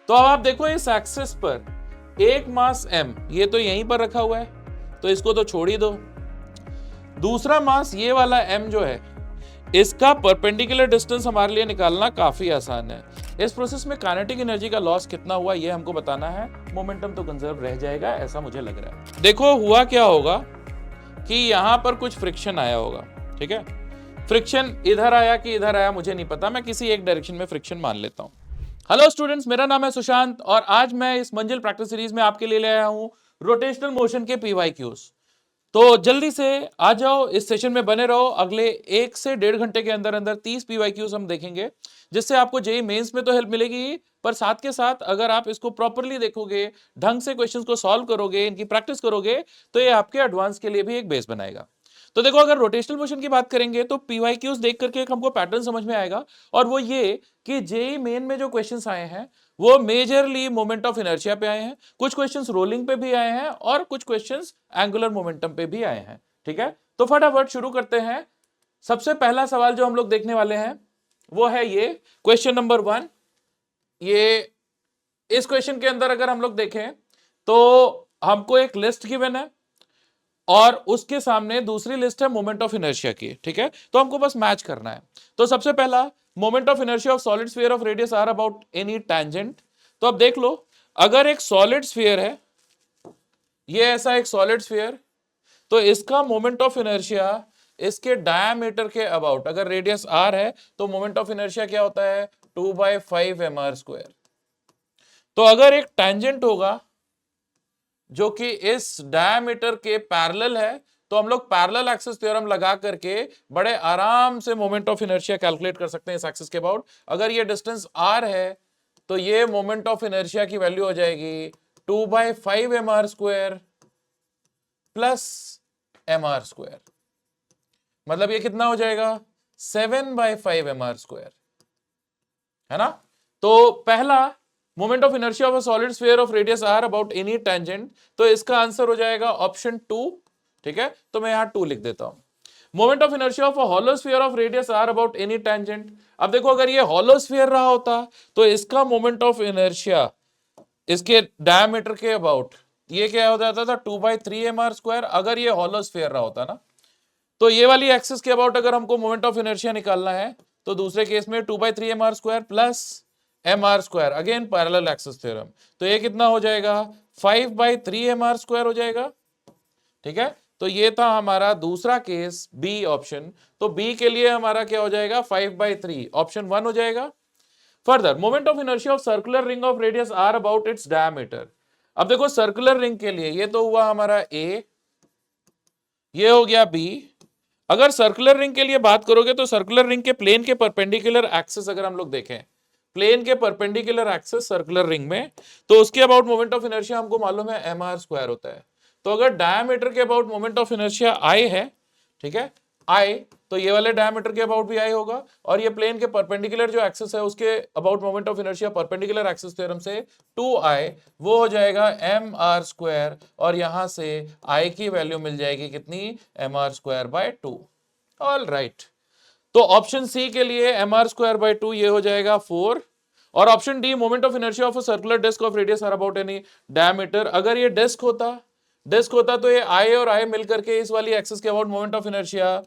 तो अब आप देखो इस एक्सिस पर एक मास m, ये तो यहीं पर रखा हुआ है, तो इसको तो छोड़ ही दो। दूसरा मास ये वाला m जो है, इसका परपेंडिकुलर डिस्टेंस हमारे लिए निकालना काफी आसान है। इस प्रोसेस में काइनेटिक एनर्जी का लॉस कितना हुआ ये हमको बताना है, मोमेंटम तो कंजर्व रह जाएगा ऐसा मुझे लग रहा है। देखो हुआ क्या होगा कि यहां पर कुछ फ्रिक्शन आया होगा, ठीक है। फ्रिक्शन इधर आया कि इधर आया मुझे नहीं पता, मैं किसी एक डायरेक्शन में फ्रिक्शन मान लेता हूं। हेलो स्टूडेंट्स, मेरा नाम है सुशांत और आज मैं इस मंजिल प्रैक्टिस सीरीज में आपके लिए ले आया हूं रोटेशनल मोशन के पीवाईक्यूज। तो जल्दी से आ जाओ, इस सेशन में बने रहो। अगले 1 से 1.5 घंटे के अंदर अंदर 30 पीवाईक्यूज हम देखेंगे, जिससे आपको जेईई मेंस में तो हेल्प मिलेगी, पर साथ के साथ अगर आप इसको प्रॉपरली देखोगे, ढंग से क्वेश्चंस को सॉल्व करोगे, इनकी प्रैक्टिस करोगे, तो ये आपके एडवांस के लिए भी एक बेस बनाएगा। तो देखो, अगर रोटेशनल मोशन की बात करेंगे तो पीवाईक्यूज देख करके एक हमको पैटर्न समझ में आएगा, और वो ये कि जेईई मेन में जो क्वेश्चंस आए हैं वो मेजरली मोमेंट ऑफ इनर्शिया पे आए हैं, कुछ क्वेश्चंस रोलिंग पे भी आए हैं और कुछ क्वेश्चंस एंगुलर मोमेंटम पे भी आए हैं, ठीक है। तो फटाफट शुरू करते हैं। सबसे पहला सवाल जो हम लोग देखने वाले हैं वो है ये क्वेश्चन नंबर 1। ये इस क्वेश्चन के अंदर अगर हम लोग देखें तो हमको एक लिस्ट गिवन है और उसके सामने दूसरी लिस्ट है मोमेंट ऑफ इनर्शिया की, ठीक है। तो हमको बस मैच करना है। तो सबसे पहला, moment of inertia of solid sphere of radius R about any tangent. तो अब देख लो, अगर एक सॉलिड स्फीयर है, ये ऐसा एक सॉलिड स्फीयर, तो इसका मोमेंट ऑफ इनर्शिया इसके डायमीटर के अबाउट, अगर रेडियस आर है तो मोमेंट ऑफ इनर्शिया क्या होता है, 2/5 mr²। तो अगर एक टेंजेंट होगा जो कि इस डायमीटर के पैरेलल है, तो हम लोग पैरेलल एक्सिस थ्योरम लगा करके बड़े आराम से मोमेंट ऑफ इनर्शिया कैलकुलेट कर सकते हैं इस एक्सिस के अबाउट। अगर ये डिस्टेंस r है तो ये मोमेंट ऑफ इनर्शिया की वैल्यू हो जाएगी 2/5 mr² प्लस mr²। मतलब ये कितना हो जाएगा, 7/5 mr², है ना। तो पहला, moment of inertia of a solid sphere of radius R about any tangent, तो इसका आंसर हो जाएगा ऑप्शन 2, ठीक है। तो मैं यहां 2 लिख देता हूं। Moment of inertia of a hollow sphere of radius R about any tangent. अब देखो, अगर ये हॉलो स्फीयर रहा होता तो इसका मोमेंट ऑफ इनर्शिया इसके डायमीटर के अबाउट ये क्या हो जाता था, 2/3 mr²। अगर ये हॉलो स्फीयर रहा होता ना, तो ये वाली एक्सिस के अबाउट अगर हमको मोमेंट ऑफ इनर्शिया निकालना है तो दूसरे केस में 2/3 mr² plus mr², again parallel axis theorem, तो ये कितना हो जाएगा, 5/3 mr² हो जाएगा, ठीक है। तो ये था हमारा दूसरा केस, बी ऑप्शन। तो बी के लिए हमारा क्या हो जाएगा, 5/3, ऑप्शन 1 हो जाएगा। Further, moment of inertia of circular ring of radius R about its diameter. अब देखो, सर्कुलर रिंग के लिए ये तो हुआ हमारा ए, ये हो गया बी। अगर सर्कुलर रिंग के लिए बात करोगे तो सर्कुलर रिंग के प्लेन के परपेंडिकुलर एक्सिस अगर हम लोग देखें, प्लेन के परपेंडिकुलर एक्सिस सर्कुलर रिंग में, तो उसके अबाउट मोमेंट ऑफ इनर्शिया हमको मालूम है mr² होता है। तो अगर डायमीटर के अबाउट मोमेंट ऑफ इनर्शिया आई है, ठीक है, आई, तो ये वाले डायमीटर के अबाउट भी आई होगा, और ये प्लेन के परपेंडिकुलर जो एक्सिस है उसके about moment of inertia perpendicular axis theorem से 2i, वो हो जाएगा mr², और यहां से i की वैल्यू मिल जाएगी कितनी, mr²/2। ऑल राइट, तो ऑप्शन सी के लिए mr²/2 ये हो जाएगा 4, और option D, moment of inertia of a circular disc of radius R about any diameter. अगर ये डिस्क होता तो ये आई और आई मिलकर के इस वाली एक्सिस के about moment of inertia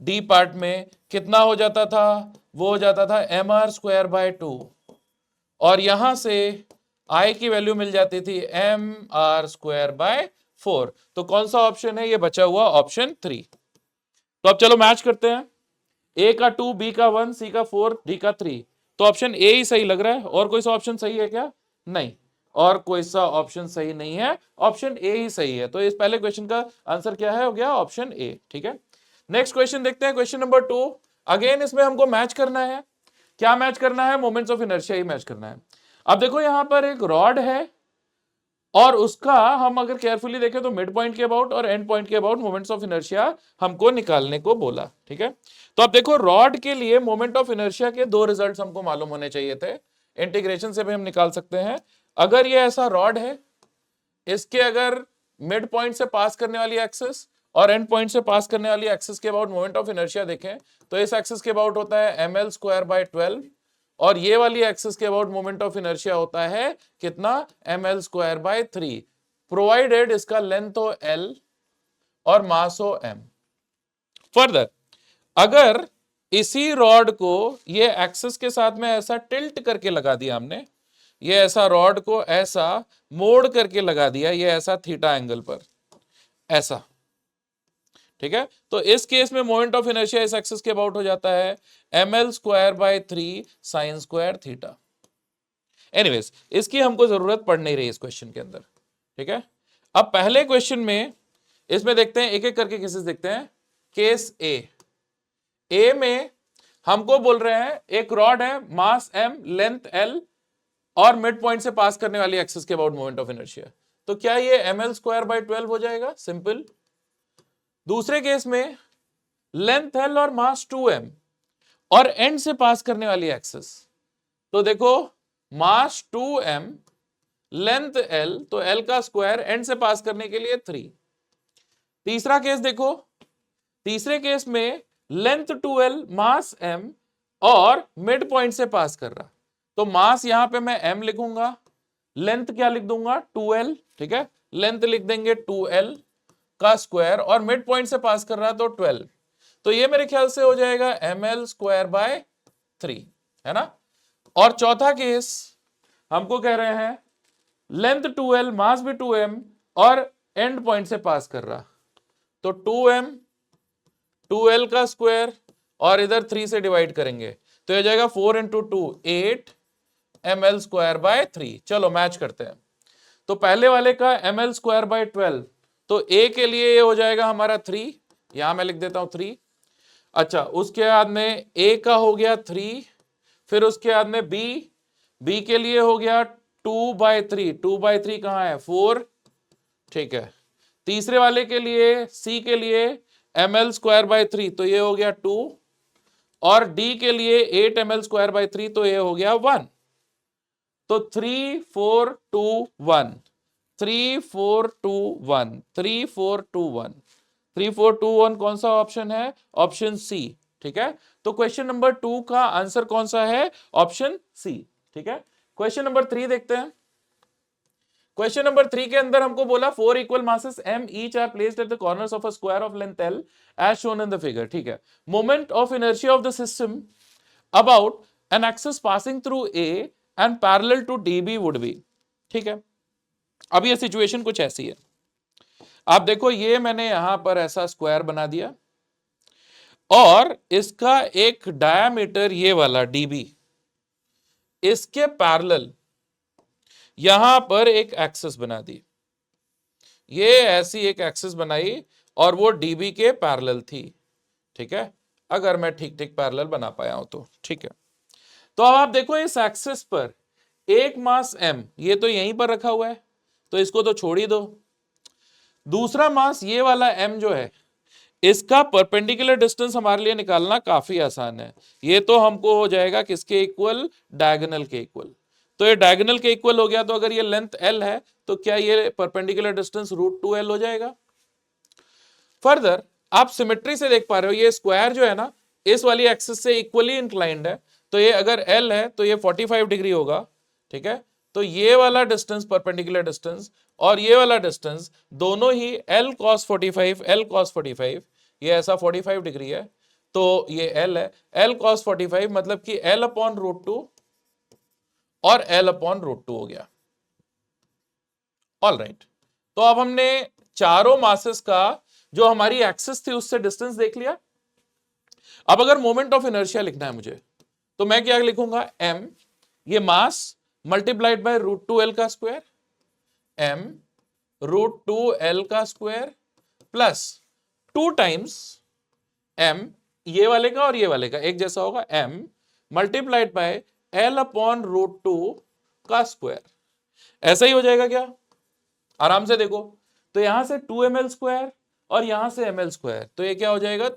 D part में कितना हो जाता था, वो हो जाता था mr²/2, और यहां से आई की वैल्यू मिल जाती थी mr²/4। तो कौन सा ऑप्शन है, ये बचा हुआ ऑप्शन 3। तो अब चलो मैच करते हैं, ए का 2, बी का 1, सी का 4, डी का 3। तो ऑप्शन ए ही सही लग रहा है, और कोई सा ऑप्शन सही है क्या, नहीं, और कोई सा ऑप्शन सही नहीं है, ऑप्शन ए ही सही है। तो इस पहले क्वेश्चन का आंसर क्या है, हो गया ऑप्शन ए, ठीक है। नेक्स्ट क्वेश्चन देखते हैं, क्वेश्चन नंबर 2। अगेन इसमें हमको मैच करना है, क्या मैच करना है, moments of inertia he match करना है। अब देखो, यहां पर एक रॉड है और उसका हम अगर केयरफुली देखें तो मिड पॉइंट के अबाउट और एंड पॉइंट के अबाउट मोमेंट्स ऑफ इनर्शिया हमको निकालने को बोला, ठीक है। तो अब देखो, रॉड के लिए मोमेंट ऑफ इनर्शिया के 2 रिजल्ट्स हमको मालूम होने चाहिए थे, इंटीग्रेशन से भी हम निकाल सकते हैं। अगर ये ऐसा रॉड है, इसके अगर मिड पॉइंट से पास करने वाली एक्सिस और एंड पॉइंट से पास करने वाली एक्सिस के अबाउट मोमेंट ऑफ इनर्शिया देखें, तो इस एक्सिस के अबाउट होता है ml²/12, और ये वाली एक्सिस के अबाउट मोमेंट ऑफ इनर्शिया होता है कितना, ml²/3, प्रोवाइडेड इसका लेंथ हो l और मास हो m। फर्दर अगर इसी रॉड को ये एक्सिस के साथ में ऐसा टिल्ट करके लगा दिया हमने, ये ऐसा रॉड को ऐसा मोड़ करके लगा दिया, ये ऐसा थीटा एंगल पर ऐसा, ठीक है, तो इस केस में मोमेंट ऑफ इनर्शिया इस एक्सिस के अबाउट हो जाता है ml²/3 sin² थीटा। एनीवेज इसकी हमको जरूरत पड़ नहीं रही इस क्वेश्चन के अंदर, ठीक है। अब पहले क्वेश्चन में इसमें देखते हैं, एक एक करके केसेस देखते हैं। केस ए में हमको बोल रहे हैं एक रॉड है, मास m, लेंथ l और मिड पॉइंट से पास करने वाली एक्सिस के अबाउट मोमेंट ऑफ इनर्शिया, तो क्या ये ml²/12 हो जाएगा, सिंपल। दूसरे केस में लेंथ l और मास 2m और एंड से पास करने वाली एक्सिस, तो देखो मास 2m, लेंथ l, तो l का स्क्वायर एंड से पास करने के लिए 3। तीसरा केस देखो, तीसरे केस में लेंथ 2l, मास m और मिड पॉइंट से पास कर रहा, तो मास यहां पे मैं m लिखूंगा, लेंथ क्या लिख दूंगा 2l, ठीक है, लेंथ लिख देंगे 2l का स्क्वायर और मिड पॉइंट से पास कर रहा तो 12, तो ये मेरे ख्याल से हो जाएगा ml²/3, है ना। और चौथा केस हमको कह रहे हैं लेंथ 2l, मास भी 2m और एंड पॉइंट से पास कर रहा, तो 2m 2l का स्क्वायर और इधर 3 से डिवाइड करेंगे तो ये जाएगा 4 × 2 8 ml²/3। चलो मैच करते हैं, तो पहले वाले का ml²/12, तो a के लिए ये हो जाएगा हमारा 3, यहां मैं लिख देता हूं 3। अच्छा, उसके बाद में a का हो गया 3, फिर उसके बाद में b के लिए हो गया 2/3, 2/3 कहां है 4, ठीक है। तीसरे वाले के लिए c के लिए ml²/3, तो ये हो गया 2, और d के लिए 8 ml²/3, तो ये हो गया 1, तो 3 4 2 1 3 4 2 1 3 4 2 1 3 4 2 1 कौन सा ऑप्शन है, ऑप्शन सी, ठीक है। तो क्वेश्चन नंबर 2 का आंसर कौन सा है, ऑप्शन सी, ठीक है। क्वेश्चन नंबर 3 देखते हैं। क्वेश्चन नंबर 3 के अंदर हमको बोला 4 equal masses m each are placed at the corners of a square of length l as shown in the figure, ठीक है। Moment of inertia of the system about an axis passing through a and parallel to db would be, ठीक है। अब ये situation कुछ ऐसी है, आप देखो ये मैंने यहां पर ऐसा स्क्वायर बना दिया और इसका एक डायामीटर ये वाला db, इसके पैरेलल यहां पर एक एक्सिस बना दी, ये ऐसी एक एक्सिस बनाई और वो db के पैरेलल थी, ठीक है, अगर मैं ठीक ठीक पैरेलल बना पाया हूं तो, ठीक है। तो अब आप देखो इस एक्सिस पर एक मास m, ये तो यहीं पर रखा हुआ है तो इसको तो छोड़ ही दो। दूसरा मास ये वाला m जो है, इसका परपेंडिकुलर डिस्टेंस हमारे लिए निकालना काफी आसान है, ये तो हमको हो जाएगा किसके इक्वल, डायगोनल के इक्वल। तो ये डायगोनल के इक्वल हो गया, तो अगर ये लेंथ l है तो क्या ये परपेंडिकुलर डिस्टेंस √2l हो जाएगा। फर्दर आप सिमेट्री से देख पा रहे हो ये स्क्वायर जो है ना इस वाली एक्सिस से इक्वली इंक्लाइंड है, तो ये अगर l है तो ये 45 डिग्री होगा, ठीक है। तो ये वाला डिस्टेंस परपेंडिकुलर डिस्टेंस और ये वाला डिस्टेंस दोनों ही l cos 45, ये ऐसा 45 डिग्री है, तो ये l है, l cos 45 मतलब कि l/√2 और l/√2 हो गया। ऑल राइट, तो अब हमने चारों मासेस का जो हमारी एक्सिस थी उससे डिस्टेंस देख लिया। अब अगर मोमेंट ऑफ इनर्शिया लिखना है मुझे तो मैं क्या लिखूंगा, m, ये मास मल्टीप्लाइड बाय √2l का स्क्वायर, m √2l का स्क्वायर प्लस 2 टाइम्स m, ये वाले का और ये वाले का एक जैसा होगा, m मल्टीप्लाइड बाय l/√2 का स्क्वायर। ऐसा ही हो जाएगा क्या, आराम से देखो, तो यहां से 2ml² और यहां से ml², तो ये क्या हो जाएगा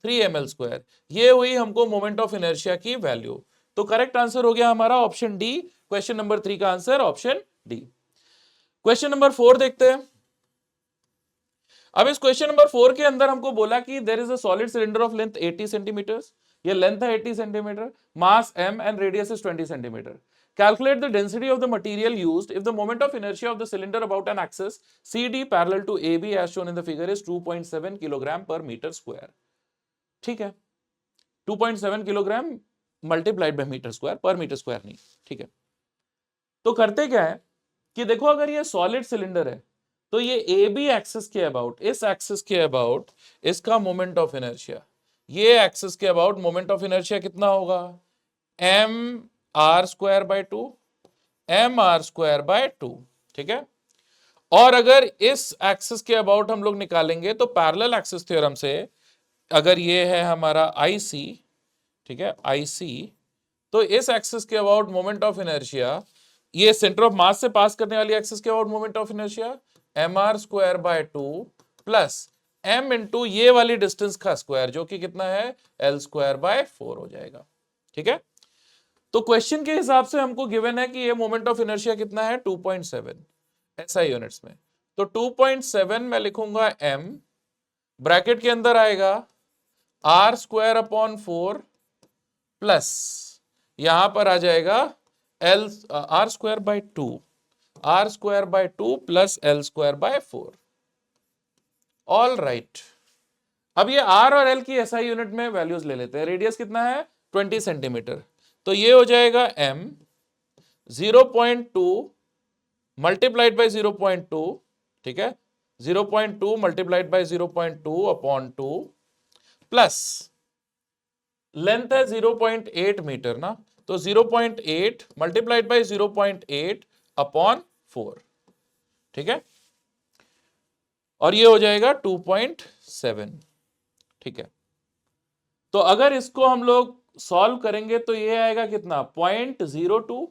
3ml², ये हुई हमको मोमेंट ऑफ इनर्शिया की वैल्यू। तो करेक्ट आंसर हो गया हमारा ऑप्शन डी, क्वेश्चन नंबर 3 का answer option D. Question number 4 देखते हैं। अब इस क्वेश्चन नंबर 4 के अंदर हमको बोला कि there is a solid cylinder of length 80 centimetres ये लेंथ है 80 centimetre, mass m and radius is 20 centimeter. Calculate the density of the material used if the moment of inertia of the cylinder about an axis CD parallel to AB as shown in the figure is 2.7 kilogram per meter square. ठीक है, 2.7 kilogram multiplied by metre square, पर metre square नहीं, ठीक है। तो करते क्या है कि देखो, अगर ये सॉलिड सिलेंडर है तो ये ए बी एक्सिस के अबाउट, इस एक्सिस के अबाउट इसका मोमेंट ऑफ इनर्शिया, ये एक्सिस के अबाउट मोमेंट ऑफ इनर्शिया कितना होगा, M R square by 2, M R square by 2, ठीक है। और अगर इस एक्सिस के अबाउट हम लोग निकालेंगे तो पैरेलल एक्सिस थ्योरम से, अगर ये है हमारा आई सी, ठीक है, आई सी, तो इस एक्सिस के अबाउट मोमेंट ऑफ इनर्शिया, ये सेंटर ऑफ मास से पास करने वाली एक्सिस के about moment of inertia M R square by 2 plus M into ये वाली डिस्टेंस का स्क्वायर जो कि कितना है एल स्क्वायर बाय 4 हो जाएगा, ठीक है। तो क्वेश्चन के हिसाब से हमको गिवन है कि ये मोमेंट ऑफ इनर्शिया कितना है 2.7 एसआई यूनिट्स में। तो 2.7 मैं लिखूंगा m, ब्रैकेट के अंदर आएगा आर स्क्वायर अपॉन 4 प्लस यहां पर आ जाएगा L R square by 2, R square by 2 plus L square by 4। All right, अब ये आर और एल की एसआई यूनिट में वैल्यूज ले लेते हैं। रेडियस कितना है 20 सेंटीमीटर, तो ये हो जाएगा m 0.2 मल्टीप्लाइड बाय 0.2, ठीक है, 0.2 multiplied by 0.2 upon 2 plus length है 0.8 मीटर ना, तो 0.8 मल्टीप्लाइड बाय 0.8 अपॉन 4, ठीक है, और ये हो जाएगा 2.7, ठीक है। तो अगर इसको हम लोग सॉल्व करेंगे तो ये आएगा कितना 0.02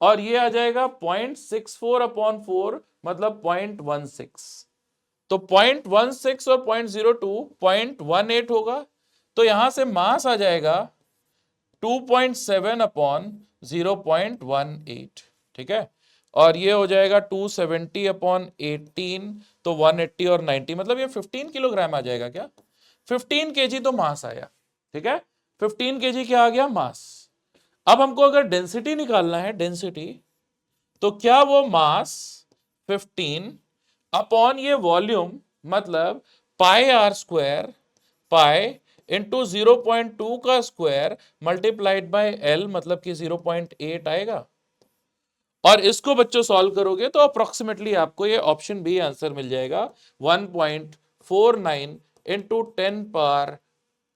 और ये आ जाएगा 0.64 अपॉन 4 मतलब 0.16। तो 0.16 और 0.02 0.18 होगा, तो यहां से मास आ जाएगा 2.7 अपॉन 0.18, ठीक है, और ये हो जाएगा 270 अपॉन 18, तो 180 और 90 मतलब ये 15 किलोग्राम आ जाएगा। क्या 15 केजी तो मास आया, ठीक है, 15 केजी क्या आ गया मास। अब हमको अगर डेंसिटी निकालना है, डेंसिटी, तो क्या वो मास 15 अपॉन ये वॉल्यूम मतलब पाई आर स्क्वायर, पाई इंटू 0.2 का स्क्वायर मल्टीप्लाइड बाय एल मतलब कि 0.8 आएगा। और इसको बच्चों सॉल्व करोगे तो अप्रोक्सीमेटली आपको ये ऑप्शन बी आंसर मिल जाएगा 1.49 इंटू 10 पावर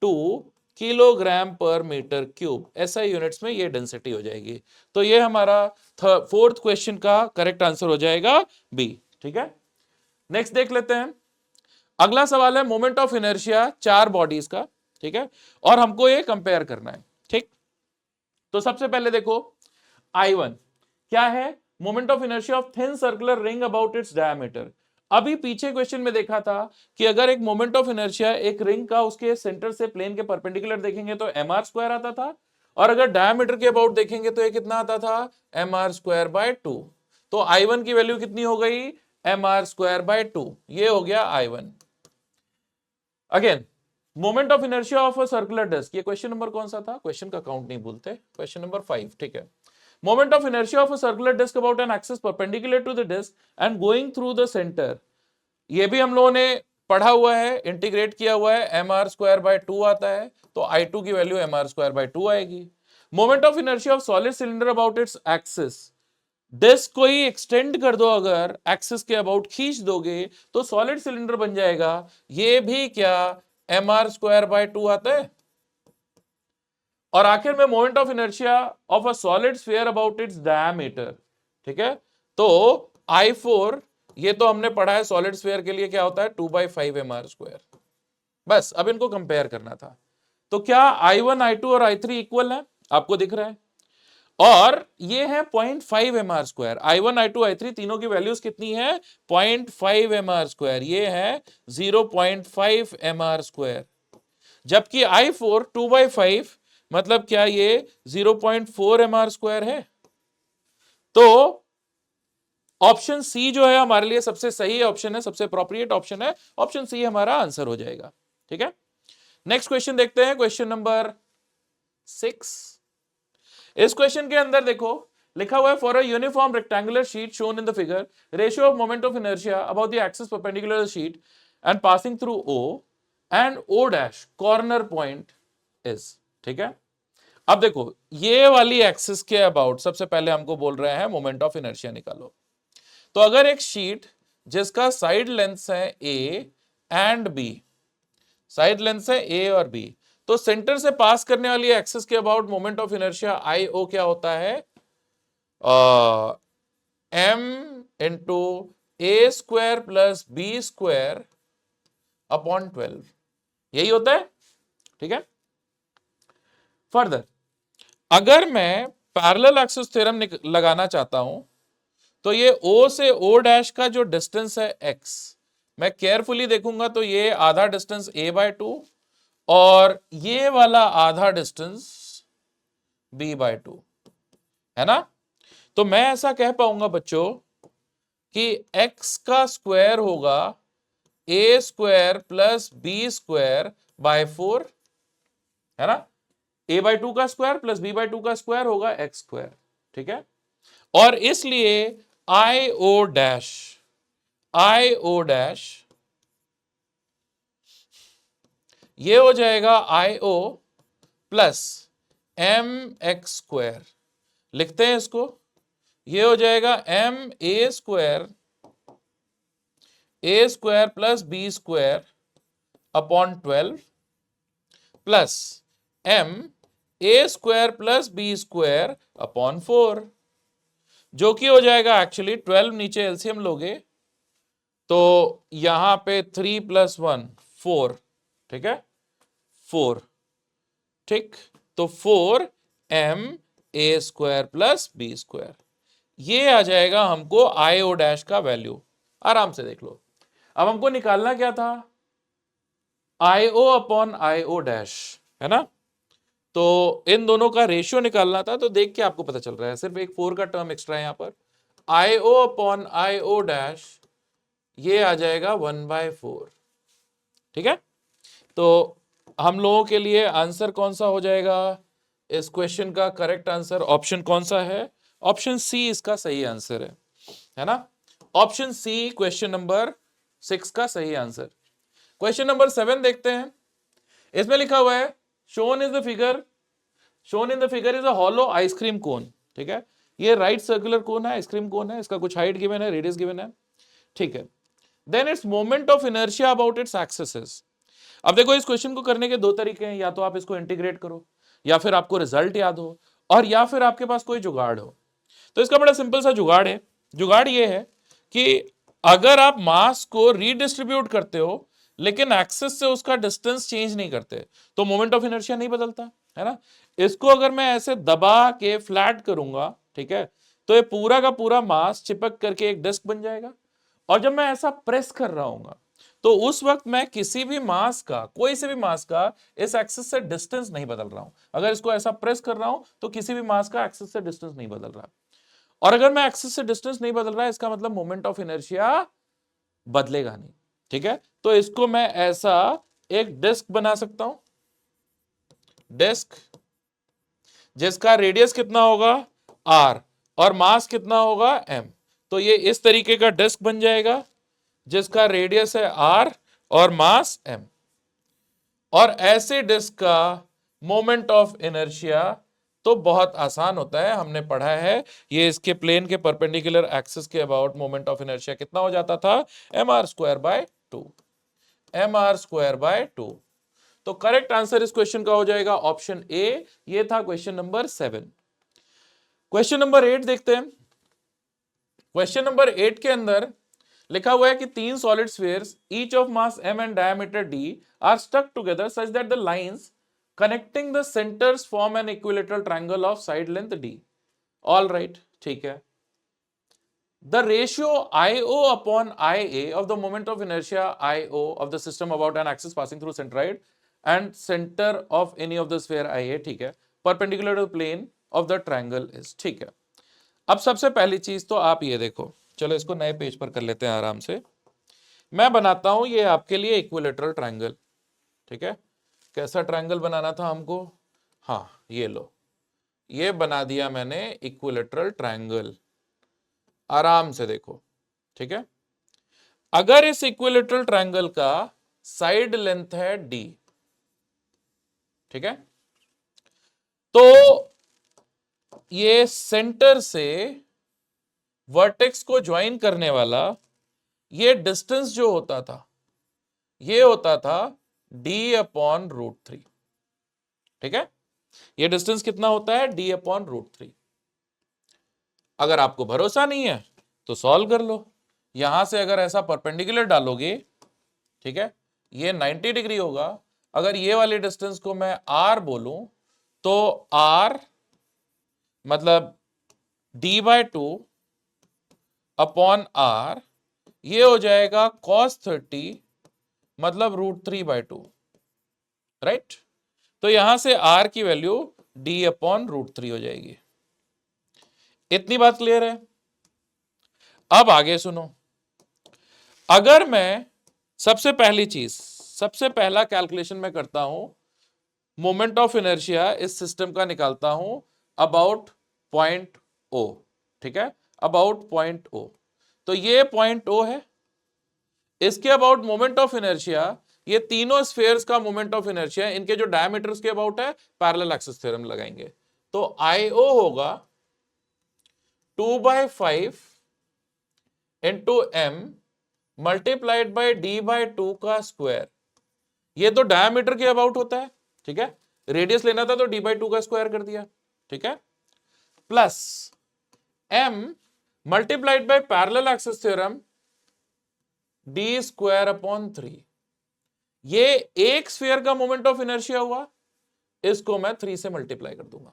2 किलोग्राम पर मीटर क्यूब, ऐसा यूनिट्स में ये डेंसिटी हो जाएगी। तो ये हमारा फोर्थ क्वेश्चन का करेक्ट आंसर हो जाएगा बी, ठीक है। नेक्स्ट देख लेते हैं, अगला सवाल है मोमेंट ऑफ इनर्शिया 4 बॉडीज का, ठीक है, और हमको ये कंपेयर करना है, ठीक। तो सबसे पहले देखो I1 क्या है, moment of inertia of thin circular ring about its diameter. अभी पीछे क्वेश्चन में देखा था कि अगर एक मोमेंट ऑफ इनर्शिया एक रिंग का उसके सेंटर से प्लेन के परपेंडिकुलर देखेंगे तो एम आर स्क्वायर आता था, और अगर डायमीटर के अबाउट देखेंगे तो ये कितना आता था एम आर स्क्वायर बाय 2। तो I1 की वैल्यू कितनी हो गई एम आर स्क्वायर बाय 2, ये हो गया I1। Again moment of inertia of a circular disc, ये क्वेश्चन नंबर कौन सा था, क्वेश्चन का काउंट नहीं भूलते, क्वेश्चन नंबर 5, ठीक है। Moment of inertia of a circular disk about an axis perpendicular to the disk and going through the center, ये भी हम लोगों ने पढ़ा हुआ है, इंटीग्रेट किया हुआ है, एम आर स्क्वायर बाय 2 आता है, तो I2 की value M R square by 2 आएगी। Moment of inertia of solid cylinder about its axis, disc को ही एक्सटेंड कर दो, अगर एक्सिस के अबाउट खींच दोगे तो सॉलिड सिलेंडर बन जाएगा, ये भी क्या एम आर स्क्वायर बाय 2 आता है। और आखिर में moment of inertia of a solid sphere about its diameter, ठीक है। तो I4 ये तो हमने पढ़ा है, सॉलिड स्फीयर के लिए क्या होता है 2/5 एम आर स्क्वायर, बस अब इनको कंपेयर करना था। तो क्या I1 I2 और I3 इक्वल है, आपको दिख रहा है, और ये है 0.5 M R square. I1 I2 I3 तीनों की वैल्यूज कितनी है 0.5 एम आर स्क्वायर, ये है 0.5 एम आर स्क्वायर, जबकि I4 2/5 मतलब क्या ये 0.4 एम आर स्क्वायर है। तो ऑप्शन सी जो है हमारे लिए सबसे सही ऑप्शन है, सबसे अप्रोप्रिएट ऑप्शन है, ऑप्शन सी हमारा आंसर हो जाएगा, ठीक है। नेक्स्ट क्वेश्चन देखते हैं, क्वेश्चन नंबर 6। इस क्वेश्चन के अंदर देखो लिखा हुआ है, for a uniform rectangular sheet shown in the figure, ratio of moment of inertia about the axis perpendicular sheet and passing through O and O dash corner point is. ठीक है, अब देखो ये वाली एक्सिस के अबाउट सबसे पहले हमको बोल रहे हैं मोमेंट ऑफ इनर्शिया निकालो। तो अगर एक शीट जिसका साइड लेंथ है A and B, side length है ए और बी, तो सेंटर से पास करने वाली एक्सिस के about moment of inertia I O क्या होता है, M into A square plus B square upon 12, यही होता है। ठीक है, फर्दर अगर मैं पैरेलल एक्सिस थ्योरम लगाना चाहता हूं तो ये O से O डैश का जो डिस्टेंस है x, मैं केयरफुली देखूंगा तो ये आधा डिस्टेंस a/2 और ये वाला आधा डिस्टेंस b/2 है ना। तो मैं ऐसा कह पाऊंगा बच्चों कि x का स्क्वायर होगा a square plus B square by 4, है ना। a/2 का स्क्वायर प्लस b/2 का स्क्वायर होगा x स्क्वायर। ठीक है, और इसलिए आई ओ डैश ये हो जाएगा I O plus M X square, लिखते हैं इसको, ये हो जाएगा M A square plus B square upon 12 plus M A square plus B square upon 4, जो कि हो जाएगा एक्चुअली 12, नीचे एलसीएम लोगे तो यहां पे 3 + 1 4, ठीक है 4, ठीक, तो 4 M A square plus B square, ये आ जाएगा हमको आई ओ डैश का वैल्यू। आराम से देख लो, अब हमको निकालना क्या था, आई O upon I O dash, है ना। तो इन दोनों का रेशियो निकालना था, तो देख के आपको पता चल रहा है, सिर्फ एक 4 का टर्म एक्स्ट्रा है यहां पर, आई O upon I O dash ये आ जाएगा 1/4। ठीक है, तो हम लोगों के लिए आंसर कौन सा हो जाएगा, इस क्वेश्चन का करेक्ट आंसर ऑप्शन कौन सा है, ऑप्शन सी इसका सही आंसर है ना। ऑप्शन सी क्वेश्चन नंबर 6 का सही आंसर। क्वेश्चन नंबर 7 देखते हैं, इसमें लिखा हुआ है shown in the figure is a hollow ice cream cone. ठीक है, ये राइट सर्कुलर कोन है, आइसक्रीम कोन है, इसका कुछ हाइट गिवन है, रेडियस गिवन है। ठीक है, then its moment of inertia about its axis is. अब देखो इस क्वेश्चन को करने के दो तरीके हैं, या तो आप इसको इंटीग्रेट करो, या फिर आपको रिजल्ट याद हो, और या फिर आपके पास कोई जुगाड़ हो। तो इसका बड़ा सिंपल सा जुगाड़ है, जुगाड़ ये है कि अगर आप मास को रीडिस्ट्रीब्यूट करते हो लेकिन एक्सिस से उसका डिस्टेंस चेंज नहीं करते तो मोमेंट ऑफ इनर्शिया नहीं बदलता, है ना। इसको अगर मैं ऐसे दबा के फ्लैट करूंगा, ठीक है, तो ये पूरा का पूरा मास चिपक करके एक डिस्क बन जाएगा, और जब मैं ऐसा प्रेस कर रहा हूं तो उस वक्त मैं किसी भी मास का, कोई से भी मास का इस एक्सिस से डिस्टेंस नहीं बदल रहा हूं। अगर इसको ऐसा प्रेस कर रहा हूं तो किसी भी मास का एक्सिस से डिस्टेंस नहीं बदल रहा, और अगर मैं एक्सिस से डिस्टेंस नहीं बदल रहा है इसका मतलब मोमेंट ऑफ इनर्शिया बदलेगा नहीं। ठीक है, तो इसको मैं ऐसा एक डिस्क बना सकता हूं, डिस्क जिसका रेडियस कितना होगा r और मास कितना होगा m। तो ये इस तरीके का डिस्क बन जाएगा जिसका रेडियस है r और मास m, और ऐसे डिस्क का मोमेंट ऑफ इनर्शिया तो बहुत आसान होता है, हमने पढ़ा है, ये इसके प्लेन के परपेंडिकुलर एक्सिस के अबाउट मोमेंट ऑफ इनर्शिया कितना हो जाता था, mr²/2, mr²/2। तो करेक्ट आंसर इस क्वेश्चन का हो जाएगा ऑप्शन ए, ये था क्वेश्चन नंबर 7। क्वेश्चन नंबर 8 देखते हैं। क्वेश्चन नंबर 8 के अंदर लिखा हुआ है कि 3 solid spheres each of mass m and diameter d are stuck together such that the lines connecting the centers form an equilateral triangle of side length d। All right, ठीक है। The ratio IO upon IA of the moment of inertia IO of the system about an axis passing through centroid and center of any of the sphere IA, ठीक है, perpendicular to the plane of the triangle is, ठीक है। अब सबसे पहली चीज तो आप ये देखो, चलो इसको नए पेज पर कर लेते हैं आराम से। मैं बनाता हूं ये आपके लिए इक्विलेटरल ट्रायंगल, ठीक है। कैसा ट्रायंगल बनाना था हमको? हाँ, ये लो, ये बना दिया मैंने इक्विलेटरल ट्रायंगल। आराम से देखो, ठीक है। अगर इस इक्विलेटरल ट्रायंगल का साइड लेंथ है d, ठीक है, तो ये सेंटर से वर्टेक्स को ज्वाइन करने वाला ये डिस्टेंस जो होता था, ये होता था d/√3, ठीक है। ये डिस्टेंस कितना होता है? d/√3। अगर आपको भरोसा नहीं है तो सॉल्व कर लो। यहां से अगर ऐसा परपेंडिकुलर डालोगे, ठीक है, ये 90 डिग्री होगा। अगर ये वाली डिस्टेंस को मैं r बोलूं तो r मतलब d/2 अपॉन r, ये हो जाएगा cos 30 मतलब √3/2, राइट। तो यहां से r की वैल्यू d/√3 हो जाएगी। इतनी बात क्लियर है? अब आगे सुनो। अगर मैं सबसे पहला कैलकुलेशन में करता हूं, मोमेंट ऑफ इनर्शिया इस सिस्टम का निकालता हूं अबाउट पॉइंट O, ठीक है, अबाउट पॉइंट O। तो ये पॉइंट O है। इसके अबाउट मोमेंट ऑफ इनर्शिया, ये तीनों स्फीयर्स का मोमेंट ऑफ इनर्शिया, इनके जो डायमीटर्स के अबाउट है, पैरेलल एक्सिस थ्योरम लगाएंगे। तो IO होगा 2/5 into m multiplied by d/2 का स्क्वायर। ये तो डायमीटर के अबाउट होता है, ठीक है। रेडियस लेना था तो d/2 का स्क्वायर कर दिया, ठीक है, plus m multiplied by parallel axis theorem d²/3। ये एक स्फीयर का मोमेंट ऑफ इनर्शिया हुआ, इसको मैं 3 से मल्टीप्लाई कर दूंगा,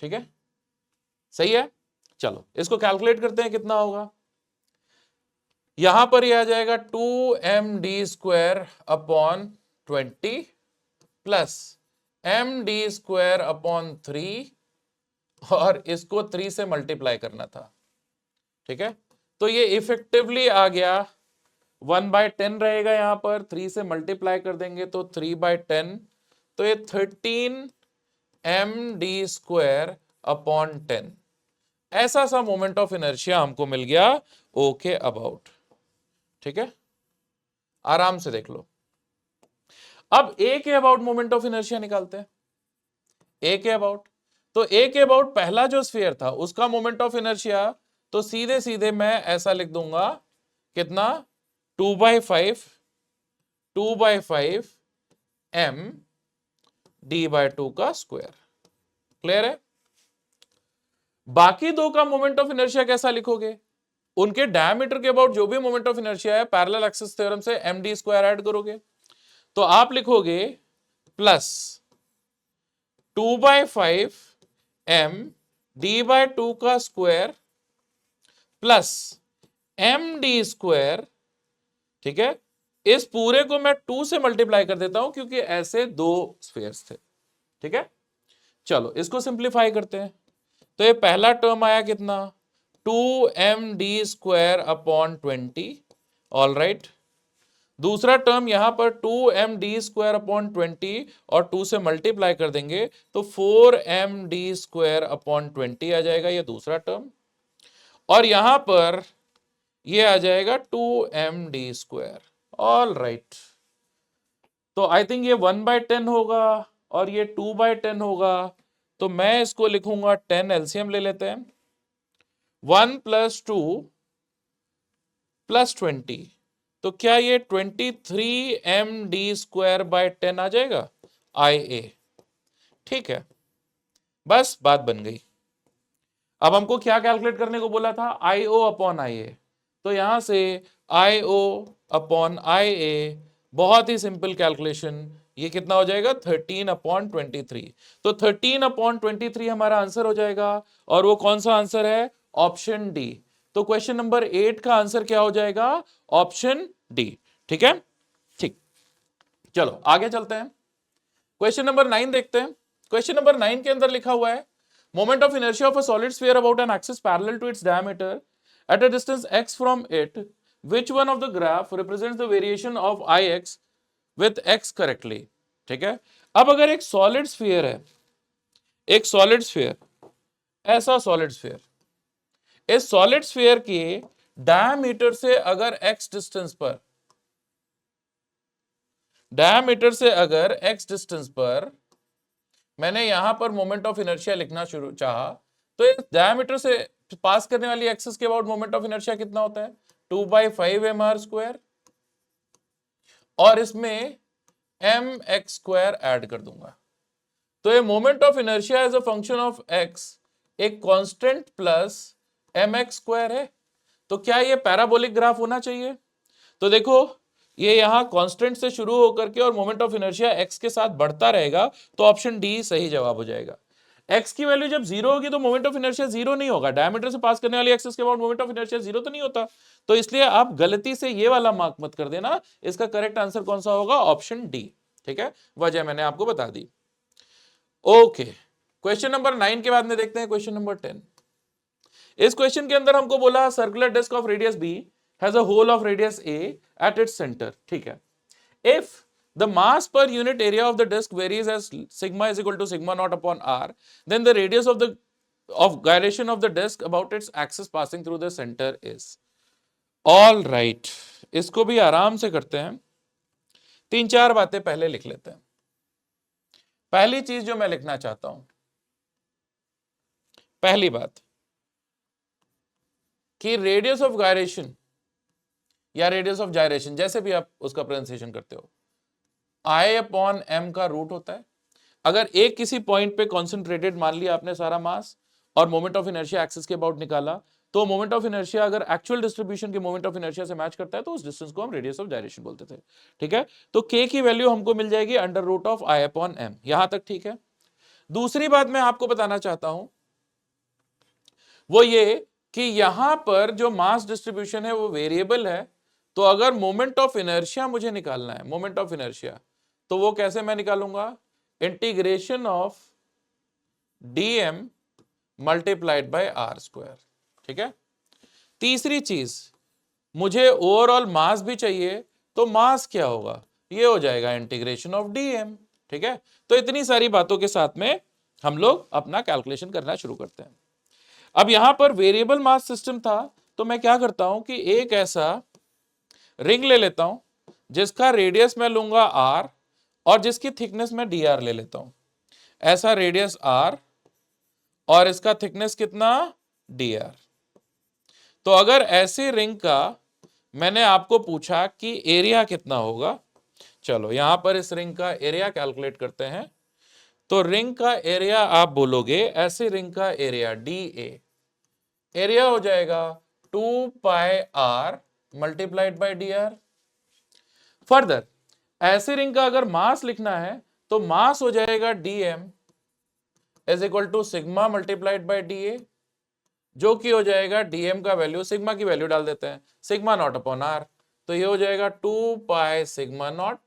ठीक है, सही है। चलो इसको कैलकुलेट करते हैं, कितना होगा। यहां पर यह आ जाएगा 2md² प्लस md²/3, और इसको 3 से मल्टीप्लाई करना था, ठीक है। तो ये इफेक्टिवली आ गया 1/10 रहेगा, यहां पर 3 से मल्टीप्लाई कर देंगे तो 3/10, तो ये 13md²/10। ऐसा सा मोमेंट ऑफ इनर्शिया हमको मिल गया O के अबाउट, ठीक है। आराम से देख लो। अब A के अबाउट मोमेंट ऑफ इनर्शिया निकालते हैं। A के अबाउट, तो A के अबाउट पहला जो स्फीयर था उसका मोमेंट ऑफ इनर्शिया, तो सीधे सीधे मैं ऐसा लिख दूंगा, कितना, 2/5 m d/2 का स्क्वायर। क्लियर है? बाकी दो का मोमेंट ऑफ इनर्शिया कैसा लिखोगे? उनके डायमीटर के अबाउट जो भी मोमेंट ऑफ इनर्शिया है, पैरेलल एक्सिस थ्योरम से md² ऐड करोगे, तो आप लिखोगे प्लस 2/5 m d/2 का स्क्वायर प्लस md², ठीक है। इस पूरे को मैं 2 से मल्टीप्लाई कर देता हूं क्योंकि ऐसे दो स्फीयर्स थे, ठीक है। चलो इसको सिंप्लीफाई करते हैं। तो ये पहला टर्म आया कितना, 2md²/20, ऑल राइट। दूसरा टर्म यहां पर 2md²/20 और 2 से मल्टीप्लाई कर देंगे तो 4md²/20 आ जाएगा, ये दूसरा टर्म। और यहां पर ये आ जाएगा 2md², ऑल राइट। तो आई थिंक ये 1/10 होगा और ये 2/10 होगा, तो मैं इसको लिखूंगा 10, एलसीएम ले लेते हैं, 1 + 2 + 20, तो क्या ये 23md²/10 आ जाएगा, IA, ठीक है। बस बात बन गई। अब हमको क्या कैलकुलेट करने को बोला था, IO/IA, तो यहां से IO/IA, बहुत ही सिंपल कैलकुलेशन, ये कितना हो जाएगा, 13/23। तो 13/23 हमारा आंसर हो जाएगा, और वो कौन सा आंसर है, ऑप्शन डी। तो क्वेश्चन नंबर 8 का आंसर क्या हो जाएगा, ऑप्शन डी, ठीक है, ठीक। चलो आगे चलते हैं, क्वेश्चन नंबर 9 देखते हैं। क्वेश्चन नंबर 9 के अंदर लिखा हुआ है, moment of inertia of a solid sphere about an axis parallel to its diameter at a distance x from it, which one of the graph represents the variation of Ix with x correctly, ठीक है। अब अगर एक solid sphere है, एक solid sphere, ऐसा solid sphere, इस solid sphere के डायमीटर से अगर एक्स डिस्टेंस पर, डायमीटर से अगर एक्स डिस्टेंस पर मैंने यहां पर मोमेंट ऑफ इनर्शिया लिखना शुरू चाहा, तो इस डायमीटर से पास करने वाली एक्सिस के अबाउट मोमेंट ऑफ इनर्शिया कितना होता है, 2/5 mr², और इसमें mx² ऐड कर दूंगा। तो ये moment of inertia as a function of x एक कांस्टेंट प्लस mx² है। तो क्या ये पैराबोलिक ग्राफ होना चाहिए? तो देखो ये यहां कांस्टेंट से शुरू होकर के और मोमेंट ऑफ इनर्शिया x के साथ बढ़ता रहेगा, तो ऑप्शन डी सही जवाब हो जाएगा। x की वैल्यू जब जीरो होगी तो मोमेंट ऑफ इनर्शिया जीरो नहीं होगा, डायमीटर से पास करने वाली एक्सिस के बाद मोमेंट ऑफ इनर्शिया जीरो तो नहीं होता। तो इसलिए आप गलती से ये वाला मार्क मत कर देना, इसका करेक्ट आंसर कौन सा होगा, ऑप्शन डी, ठीक है। वजह मैंने आपको बता दी। ओके, क्वेश्चन नंबर 9 के बाद में देखते हैं क्वेश्चन नंबर 10। इस क्वेश्चन के अंदर हमको बोला circular disc of radius B has a hole of radius A at its centre, ठीक है। If the mass per unit area of the disk varies as sigma is equal to sigma naught upon r, then the radius of gyration of the disk about its axis passing through the center is. All right, इसको भी आराम से करते हैं, 3-4 बातें पहले लिख लेते हैं। पहली चीज जो मैं लिखना चाहता हूं, पहली बात कि रेडियस ऑफ गायरेशन या रेडियस ऑफ जायरेशन, जैसे भी आप उसका प्रोनाउंसिएशन करते हो, I/m का रूट होता है। अगर एक किसी पॉइंट पे कॉन्सेंट्रेटेड मान लिया आपने सारा मास और मोमेंट ऑफ इनर्शिया एक्सिस के अबाउट निकाला, तो मोमेंट ऑफ इनर्शिया अगर एक्चुअल डिस्ट्रीब्यूशन के मोमेंट ऑफ इनर्शिया से मैच करता है तो उस डिस्टेंस को हम रेडियस ऑफ जायरेशन बोलते थे, ठीक है। तो k की वैल्यू हमको मिल जाएगी √of I/m, यहां तक ठीक है। दूसरी बात मैं आपको बताना चाहता हूं वो ये कि यहां पर जो मास डिस्ट्रीब्यूशन है वो वेरिएबल है, तो अगर मोमेंट ऑफ इनर्शिया मुझे निकालना है, मोमेंट ऑफ इनर्शिया, तो वो कैसे मैं निकालूंगा, integration of dm multiplied by r², ठीक है। तीसरी चीज, मुझे ओवरऑल मास भी चाहिए, तो मास क्या होगा, ये हो जाएगा इंटीग्रेशन ऑफ dm, ठीक है। तो इतनी सारी बातों के साथ में हम लोग अपना कैलकुलेशन करना शुरू करते हैं। अब यहां पर वेरिएबल मास सिस्टम था, तो मैं क्या करता हूं कि एक ऐसा रिंग ले लेता हूं जिसका रेडियस मैं लूंगा r और जिसकी थिकनेस मैं dr ले लेता हूं। ऐसा रेडियस r और इसका थिकनेस कितना, dr। तो अगर ऐसी रिंग का मैंने आपको पूछा कि एरिया कितना होगा, चलो यहां पर इस रिंग का एरिया कैलकुलेट करते हैं। तो रिंग का एरिया आप बोलोगे, ऐसी रिंग का एरिया dA, एरिया हो जाएगा 2πr multiplied by dr। Further ऐसी रिंग का अगर मास लिखना है तो मास हो जाएगा dm is equal to sigma multiplied by dA, जो कि हो जाएगा dm का वैल्यू, सिग्मा की वैल्यू डाल देते हैं, सिग्मा नॉट अपॉन r, तो ये हो जाएगा 2π sigma not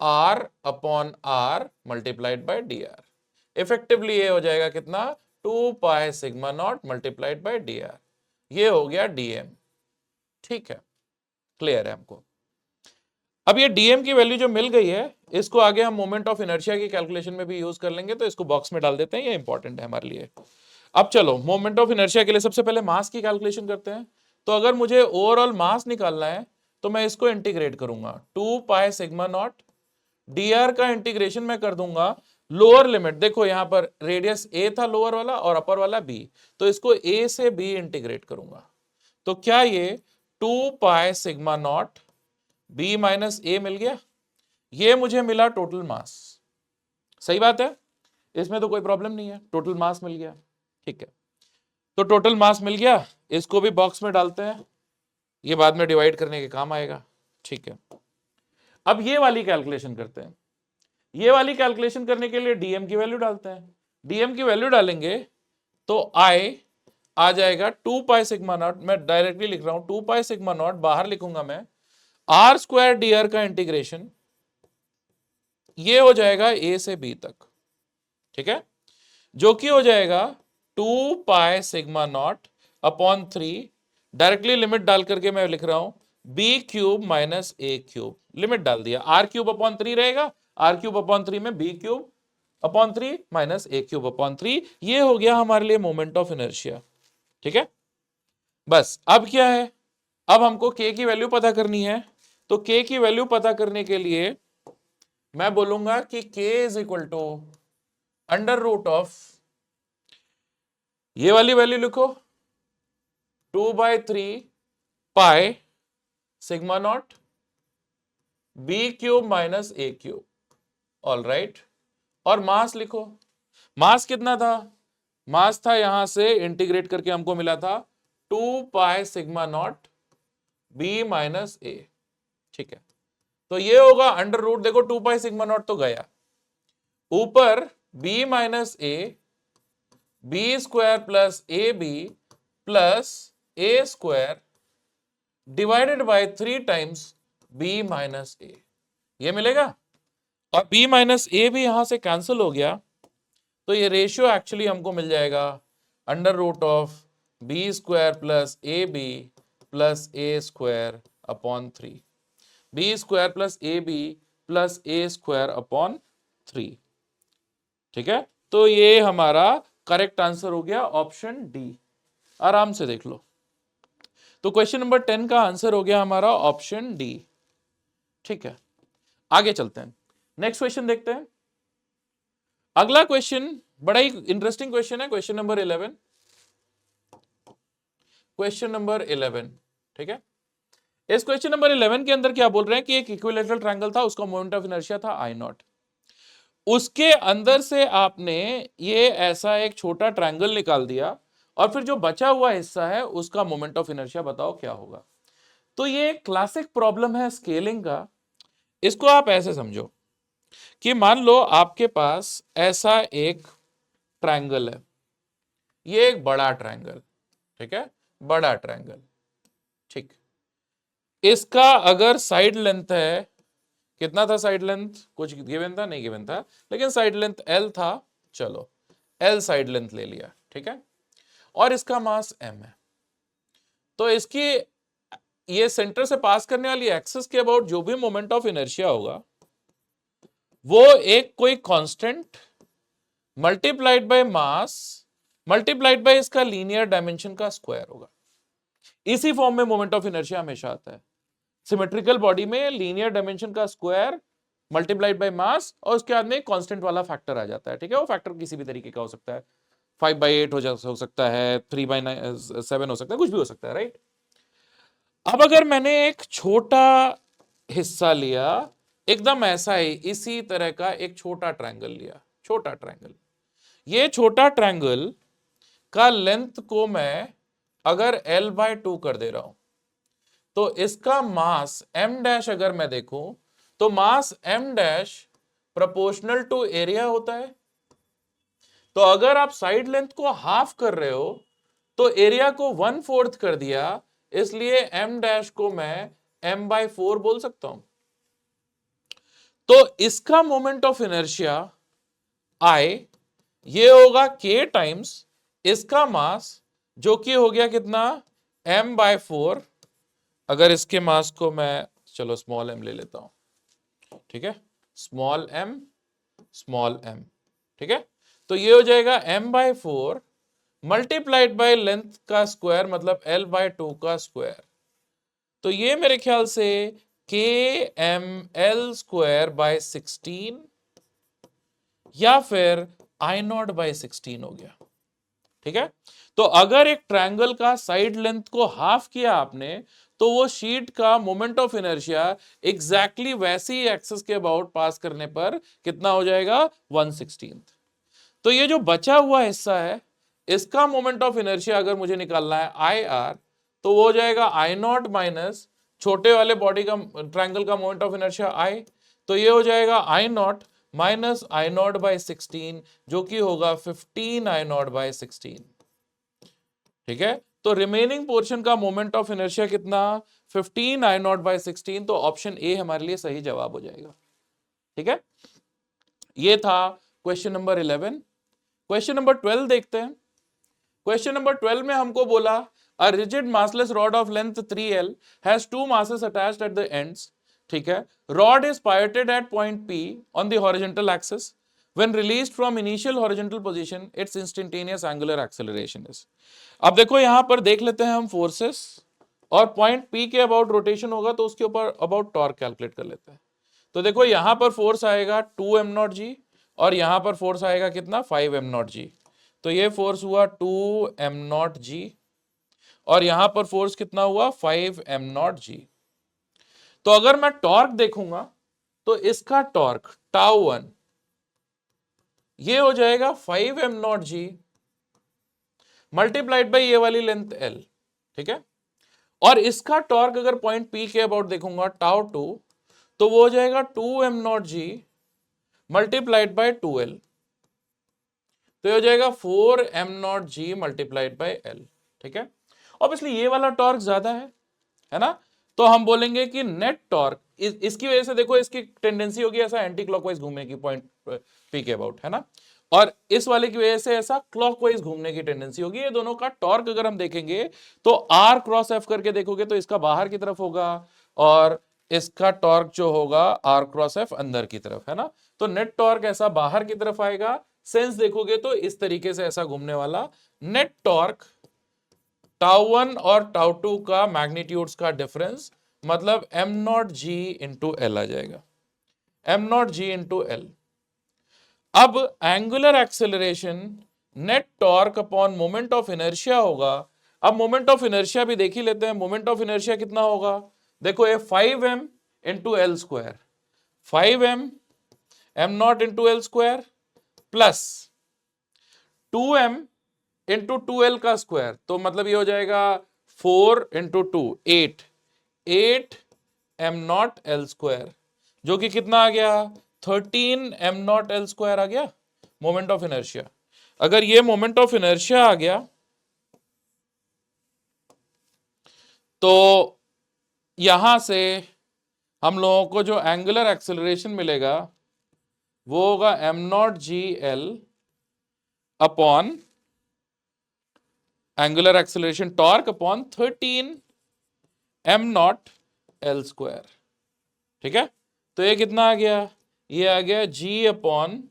r upon r multiplied by dr। Effectively ये हो जाएगा कितना, 2π sigma not multiplied by dr। ये हो गया dm, ठीक है, क्लियर है हमको। अब ये dm की वैल्यू जो मिल गई है, इसको आगे हम मोमेंट ऑफ इनर्शिया की कैलकुलेशन में भी यूज कर लेंगे, तो इसको बॉक्स में डाल देते हैं, ये इंपॉर्टेंट है हमारे लिए। अब चलो मोमेंट ऑफ इनर्शिया के लिए सबसे पहले मास की कैलकुलेशन करते हैं। तो अगर मुझे ओवरऑल मास निकालना है तो मैं इसको इंटीग्रेट करूंगा, 2π सिग्मा नॉट, dr का इंटीग्रेशन मैं कर दूंगा लोअर लिमिट, देखो यहां पर रेडियस a था लोअर वाला और अपर वाला b, तो इसको a से b इंटीग्रेट करूंगा। तो क्या ये 2π sigma not b minus a मिल गया, ये मुझे मिला टोटल मास। सही बात है, इसमें तो कोई प्रॉब्लम नहीं है, टोटल मास मिल गया, ठीक है। तो टोटल मास मिल गया, इसको भी बॉक्स में डालते हैं, ये बाद में डिवाइड करने के काम आएगा, ठीक है। अब ये वाली कैलकुलेशन करते हैं। ये वाली कैलकुलेशन करने के लिए dm की वैल्यू डालते हैं। dm की वैल्यू डालेंगे तो I आ जाएगा 2π सिग्मा नॉट, मैं डायरेक्टली लिख रहा हूं 2π सिग्मा नॉट, बाहर लिखूंगा मैं r² dr का इंटीग्रेशन, ये हो जाएगा a से b तक, ठीक है, जो कि हो जाएगा 2π sigma not upon 3, directly limit डाल करके मैं लिख रहा हूं b³ माइनस a³, लिमिट डाल दिया, आर क्यूब अपॉन 3 रहेगा, आर क्यूब अपॉन 3 में B cube upon 3 minus A cube upon 3, ये हो गया हमारे लिए मोमेंट ऑफ इनर्शिया। ठीक है, बस अब क्या है, अब हमको k की वैल्यू पता करनी है। तो k की वैल्यू पता करने के लिए मैं बोलूंगा कि k is equal to under root of, ये वाली वैल्यू लिखो 2/3 pi sigma not B cube minus A cube, all right. और मास लिखो, मास कितना था, मास था यहां से इंटीग्रेट करके हमको मिला था 2 pi sigma not B minus A. ठीक है, तो ये होगा अंडर रूट, देखो 2 पाई सिग्मा नॉट तो गया, ऊपर B minus A, B square plus A B plus A square divided by 3 times B minus A, ये मिलेगा। और b माइनस ए भी यहां से कैंसिल हो गया, तो ये रेशियो एक्चुअली हमको मिल जाएगा under root of B square plus A B plus A square upon 3, B square plus A B plus A square upon 3। ठीक है, तो ये हमारा करेक्ट आंसर हो गया ऑप्शन डी, आराम से देख लो। तो क्वेश्चन नंबर 10 का आंसर हो गया हमारा ऑप्शन डी। ठीक है, आगे चलते हैं, नेक्स्ट क्वेश्चन देखते हैं। अगला क्वेश्चन बड़ा ही इंटरेस्टिंग क्वेश्चन है, क्वेश्चन नंबर 11, क्वेश्चन नंबर 11। ठीक है, इस क्वेश्चन नंबर 11 के अंदर क्या बोल रहे हैं कि एक इक्विलैटरल ट्रायंगल था, उसका मोमेंट ऑफ इनर्शिया था आई नॉट, उसके अंदर से आपने ये ऐसा एक छोटा ट्रायंगल निकाल दिया, और फिर जो बचा हुआ हिस्सा है उसका मोमेंट ऑफ इनर्शिया बताओ क्या होगा। तो ये क्लासिक प्रॉब्लम है स्केलिंग का। इसको आप ऐसे समझो कि मान लो आपके पास ऐसा एक ट्रायंगल है, ये एक बड़ा ट्रायंगल, ठीक है, बड़ा ट्रायंगल। ठीक, इसका अगर साइड लेंथ है, कितना था साइड लेंथ, कुछ गिवन था, नहीं गिवन था, लेकिन साइड लेंथ L था, चलो L साइड लेंथ ले लिया। ठीक है, और इसका मास m है, तो इसकी ये सेंटर से पास करने वाली एक्सिस के अबाउट जो भी मोमेंट ऑफ इनर्शिया होगा वो एक कोई constant multiplied by mass multiplied by इसका लीनियर डायमेंशन का स्क्वायर होगा। इसी फॉर्म में मोमेंट ऑफ इनर्शिया हमेशा आता है, सिमेट्रिकल बॉडी में लीनियर डायमेंशन का स्क्वायर मल्टीप्लाइड बाय मास और उसके बाद में कांस्टेंट वाला फैक्टर आ जाता है। ठीक है, वो फैक्टर किसी भी तरीके का हो सकता है, 5/8 हो सकता है, 3/7 हो सकता है, कुछ भी हो सकता है, राइट। अब अगर मैंने एक छोटा हिस्सा लिया, एकदम ऐसा ही इसी तरह का एक छोटा ट्रायंगल लिया, छोटा ट्रायंगल, ये छोटा ट्रायंगल का लेंथ को मैं अगर L/2 कर दे रहा हूं, तो इसका मास m डैश अगर मैं देखूं तो mass m dash proportional to area होता है। तो अगर आप साइड लेंथ को हाफ कर रहे हो तो एरिया को 1/4 कर दिया, इसलिए m डैश को मैं m/4 बोल सकता हूं। तो इसका मोमेंट ऑफ इनर्शिया I ये होगा k टाइम्स इसका मास, जो कि हो गया कितना m/4। अगर इसके मास को मैं चलो स्मॉल m ले लेता हूं, ठीक है, स्मॉल m, ठीक है, तो ये हो जाएगा m/4 मल्टीप्लाइड बाय लेंथ का स्क्वायर मतलब L/2 का स्क्वायर। तो ये मेरे ख्याल से kml²/16 या फिर I0/16 हो गया। ठीक है, तो अगर एक ट्रायंगल का साइड लेंथ को हाफ किया आपने, तो वो शीट का मोमेंट ऑफ इनर्शिया एग्जैक्टली वैसी एक्सिस के अबाउट पास करने पर कितना हो जाएगा 1/16। तो ये जो बचा हुआ हिस्सा है इसका मोमेंट ऑफ इनर्शिया अगर मुझे निकालना है IR, तो वो हो जाएगा I0 माइनस छोटे वाले बॉडी का ट्रायंगल का मोमेंट ऑफ इनर्शिया I, तो ये हो जाएगा I0 माइनस I0/16 जो कि होगा 15 I0/16। ठीक है, तो रिमेनिंग पोर्शन का मोमेंट ऑफ इनर्शिया कितना 15 I0/16, तो ऑप्शन ए हमारे लिए सही जवाब हो जाएगा। ठीक है, ये था क्वेश्चन नंबर 11। क्वेश्चन नंबर 12 देखते हैं। क्वेश्चन नंबर 12 में हमको बोला a rigid massless rod of length 3L has two masses attached at the ends ठीक है, rod is pivoted at point P on the horizontal axis, when released from initial horizontal position its instantaneous angular acceleration is। अब देखो यहां पर देख लेते हैं हम फोर्सेस, और पॉइंट P के अबाउट रोटेशन होगा तो उसके ऊपर अबाउट टॉर्क कैलकुलेट कर लेते हैं। तो देखो यहां पर फोर्स आएगा 2m0g, और यहां पर फोर्स आएगा कितना 5m0g, तो ये फोर्स हुआ 2m0g, और यहां पर फोर्स कितना हुआ 5m0g। तो अगर मैं टॉर्क देखूंगा तो इसका टॉर्क τ1 ये हो जाएगा 5m0g मल्टीप्लाइड बाई ये वाली लेंथ l, ठीक है, और इसका टॉर्क अगर पॉइंट P के अबाउट देखूंगा τ2, तो वो हो जाएगा 2m0g मल्टीप्लाइड बाई 2l, तो ये हो जाएगा 4m0g मल्टीप्लाइड बाई l, ठीक है। ऑब्वियसली ये वाला टॉर्क ज्यादा है ना, तो हम बोलेंगे कि नेट टॉर्क इसकी वजह से देखो इसकी टेंडेंसी होगी ऐसा एंटी क्लॉकवाइज घूमने की पॉइंट P के अबाउट, है ना, और इस वाले की वजह से ऐसा क्लॉकवाइज घूमने की टेंडेंसी होगी। ये दोनों का टॉर्क अगर हम देखेंगे तो R क्रॉस F करके देखोगे तो इसका बाहर की तरफ होगा, और इसका टॉर्क जो होगा R क्रॉस F अंदर की तरफ, है ना, तो नेट टॉर्क ऐसा बाहर की तरफ आएगा। सेंस देखोगे तो इस तरीके से ऐसा घूमने वाला नेट टॉर्क τ1 और τ2 का मैग्नीट्यूड्स का डिफरेंस, मतलब m0g इंटू एल आ जाएगा, m0g इंटू एल। अब angular acceleration net torque upon moment of inertia होगा। अब मोमेंट ऑफ इनर्शिया भी देख ही लेते हैं, मोमेंट ऑफ इनर्शिया कितना होगा, देखो ये 5m into L square, 5m m0 into L square plus 2m into 2l का स्क्वायर, तो मतलब ये हो जाएगा 4 इंटू 2 8 m0 l स्क्वायर, जो कि कितना आ गया 13 m0 l स्क्वायर आ गया मोमेंट ऑफ इनर्शिया। अगर ये मोमेंट ऑफ इनर्शिया आ गया तो यहां से हम लोगों को जो एंगुलर एक्सेलरेशन मिलेगा वो होगा m0gl upon angular acceleration torque upon 13 m0 l square, ठीक है। तो ये कितना आ गया, ये आ गया g अपॉन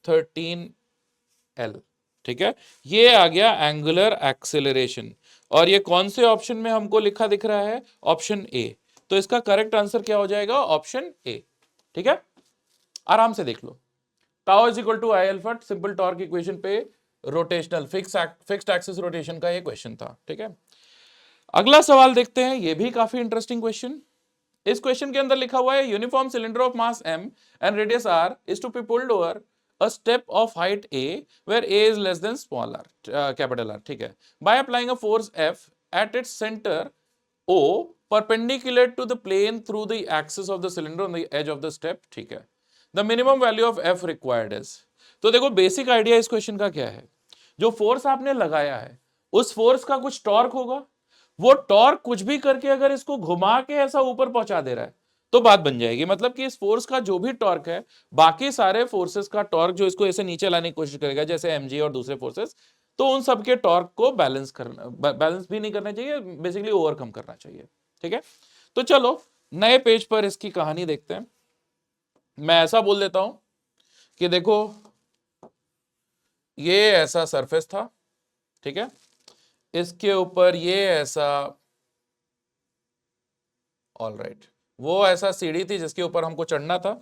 13l, ठीक है, ये आ गया एंगुलर एक्सेलरेशन। और ये कौन से ऑप्शन में हमको लिखा दिख रहा है, ऑप्शन ए, तो इसका करेक्ट आंसर क्या हो जाएगा, ऑप्शन ए, ठीक है। आराम से देख लो, tau is equal to I alpha, simple torque equation पे रोटेशनल फिक्स्ड एक्सिस रोटेशन का ये क्वेश्चन था, ठीक है। अगला सवाल देखते हैं, ये भी काफी इंटरेस्टिंग क्वेश्चन। इस क्वेश्चन के अंदर लिखा हुआ है uniform cylinder of mass m and radius r is to be pulled over a step of height a where a is less than small r, capital R, ठीक है, by applying a force F at its center O perpendicular to the plane through the axis of the cylinder on the edge of the step, ठीक है, the minimum value of F required is। तो देखो basic idea इस question का क्या है, जो force आपने लगाया है उस फोर्स का कुछ टॉर्क होगा, वो टॉर्क कुछ भी करके अगर इसको घुमा के ऐसा ऊपर पहुंचा दे रहा है तो बात बन जाएगी, मतलब कि इस फोर्स का जो भी टॉर्क है बाकी सारे फोर्सेस का टॉर्क जो इसको ऐसे नीचे लाने की कोशिश करेगा जैसे mg और दूसरे फोर्सेस, तो उन सबके टॉर्क को बैलेंस भी नहीं करना चाहिए, बेसिकली ओवरकम करना चाहिए, ठीक है। तो चलो नए पेज पर इसकी कहानी देखते हैं। मैं ऐसा बोल देता हूं कि देखो ये ऐसा सरफेस था, ठीक है, इसके ऊपर ये ऐसा, ऑलराइट, वो ऐसा सीढ़ी थी जिसके ऊपर हमको चढ़ना था,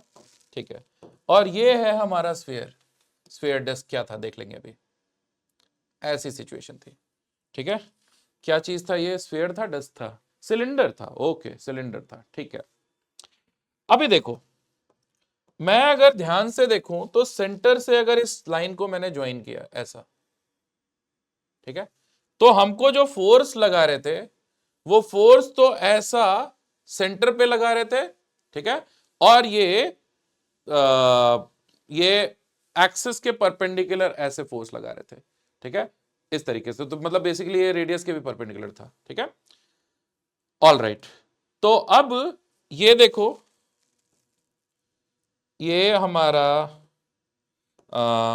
ठीक है, और ये है हमारा स्फीयर डिस्क क्या था देख लेंगे अभी, ऐसी सिचुएशन थी, ठीक है। क्या चीज था ये, स्फीयर था, डिस्क था, सिलेंडर था, ओके सिलेंडर था, ठीक है। अभी देखो मैं अगर ध्यान से देखूं तो सेंटर से अगर इस लाइन को मैंने ज्वाइन किया ऐसा, ठीक है, तो हमको जो फोर्स लगा रहे थे वो फोर्स तो ऐसा सेंटर पे लगा रहे थे, ठीक है, और ये एक्सिस के परपेंडिकुलर ऐसे फोर्स लगा रहे थे, ठीक है, इस तरीके से, तो मतलब बेसिकली ये रेडियस के भी परपेंडिकुलर था, ठीक है, ऑलराइट। तो अब ये देखो ये हमारा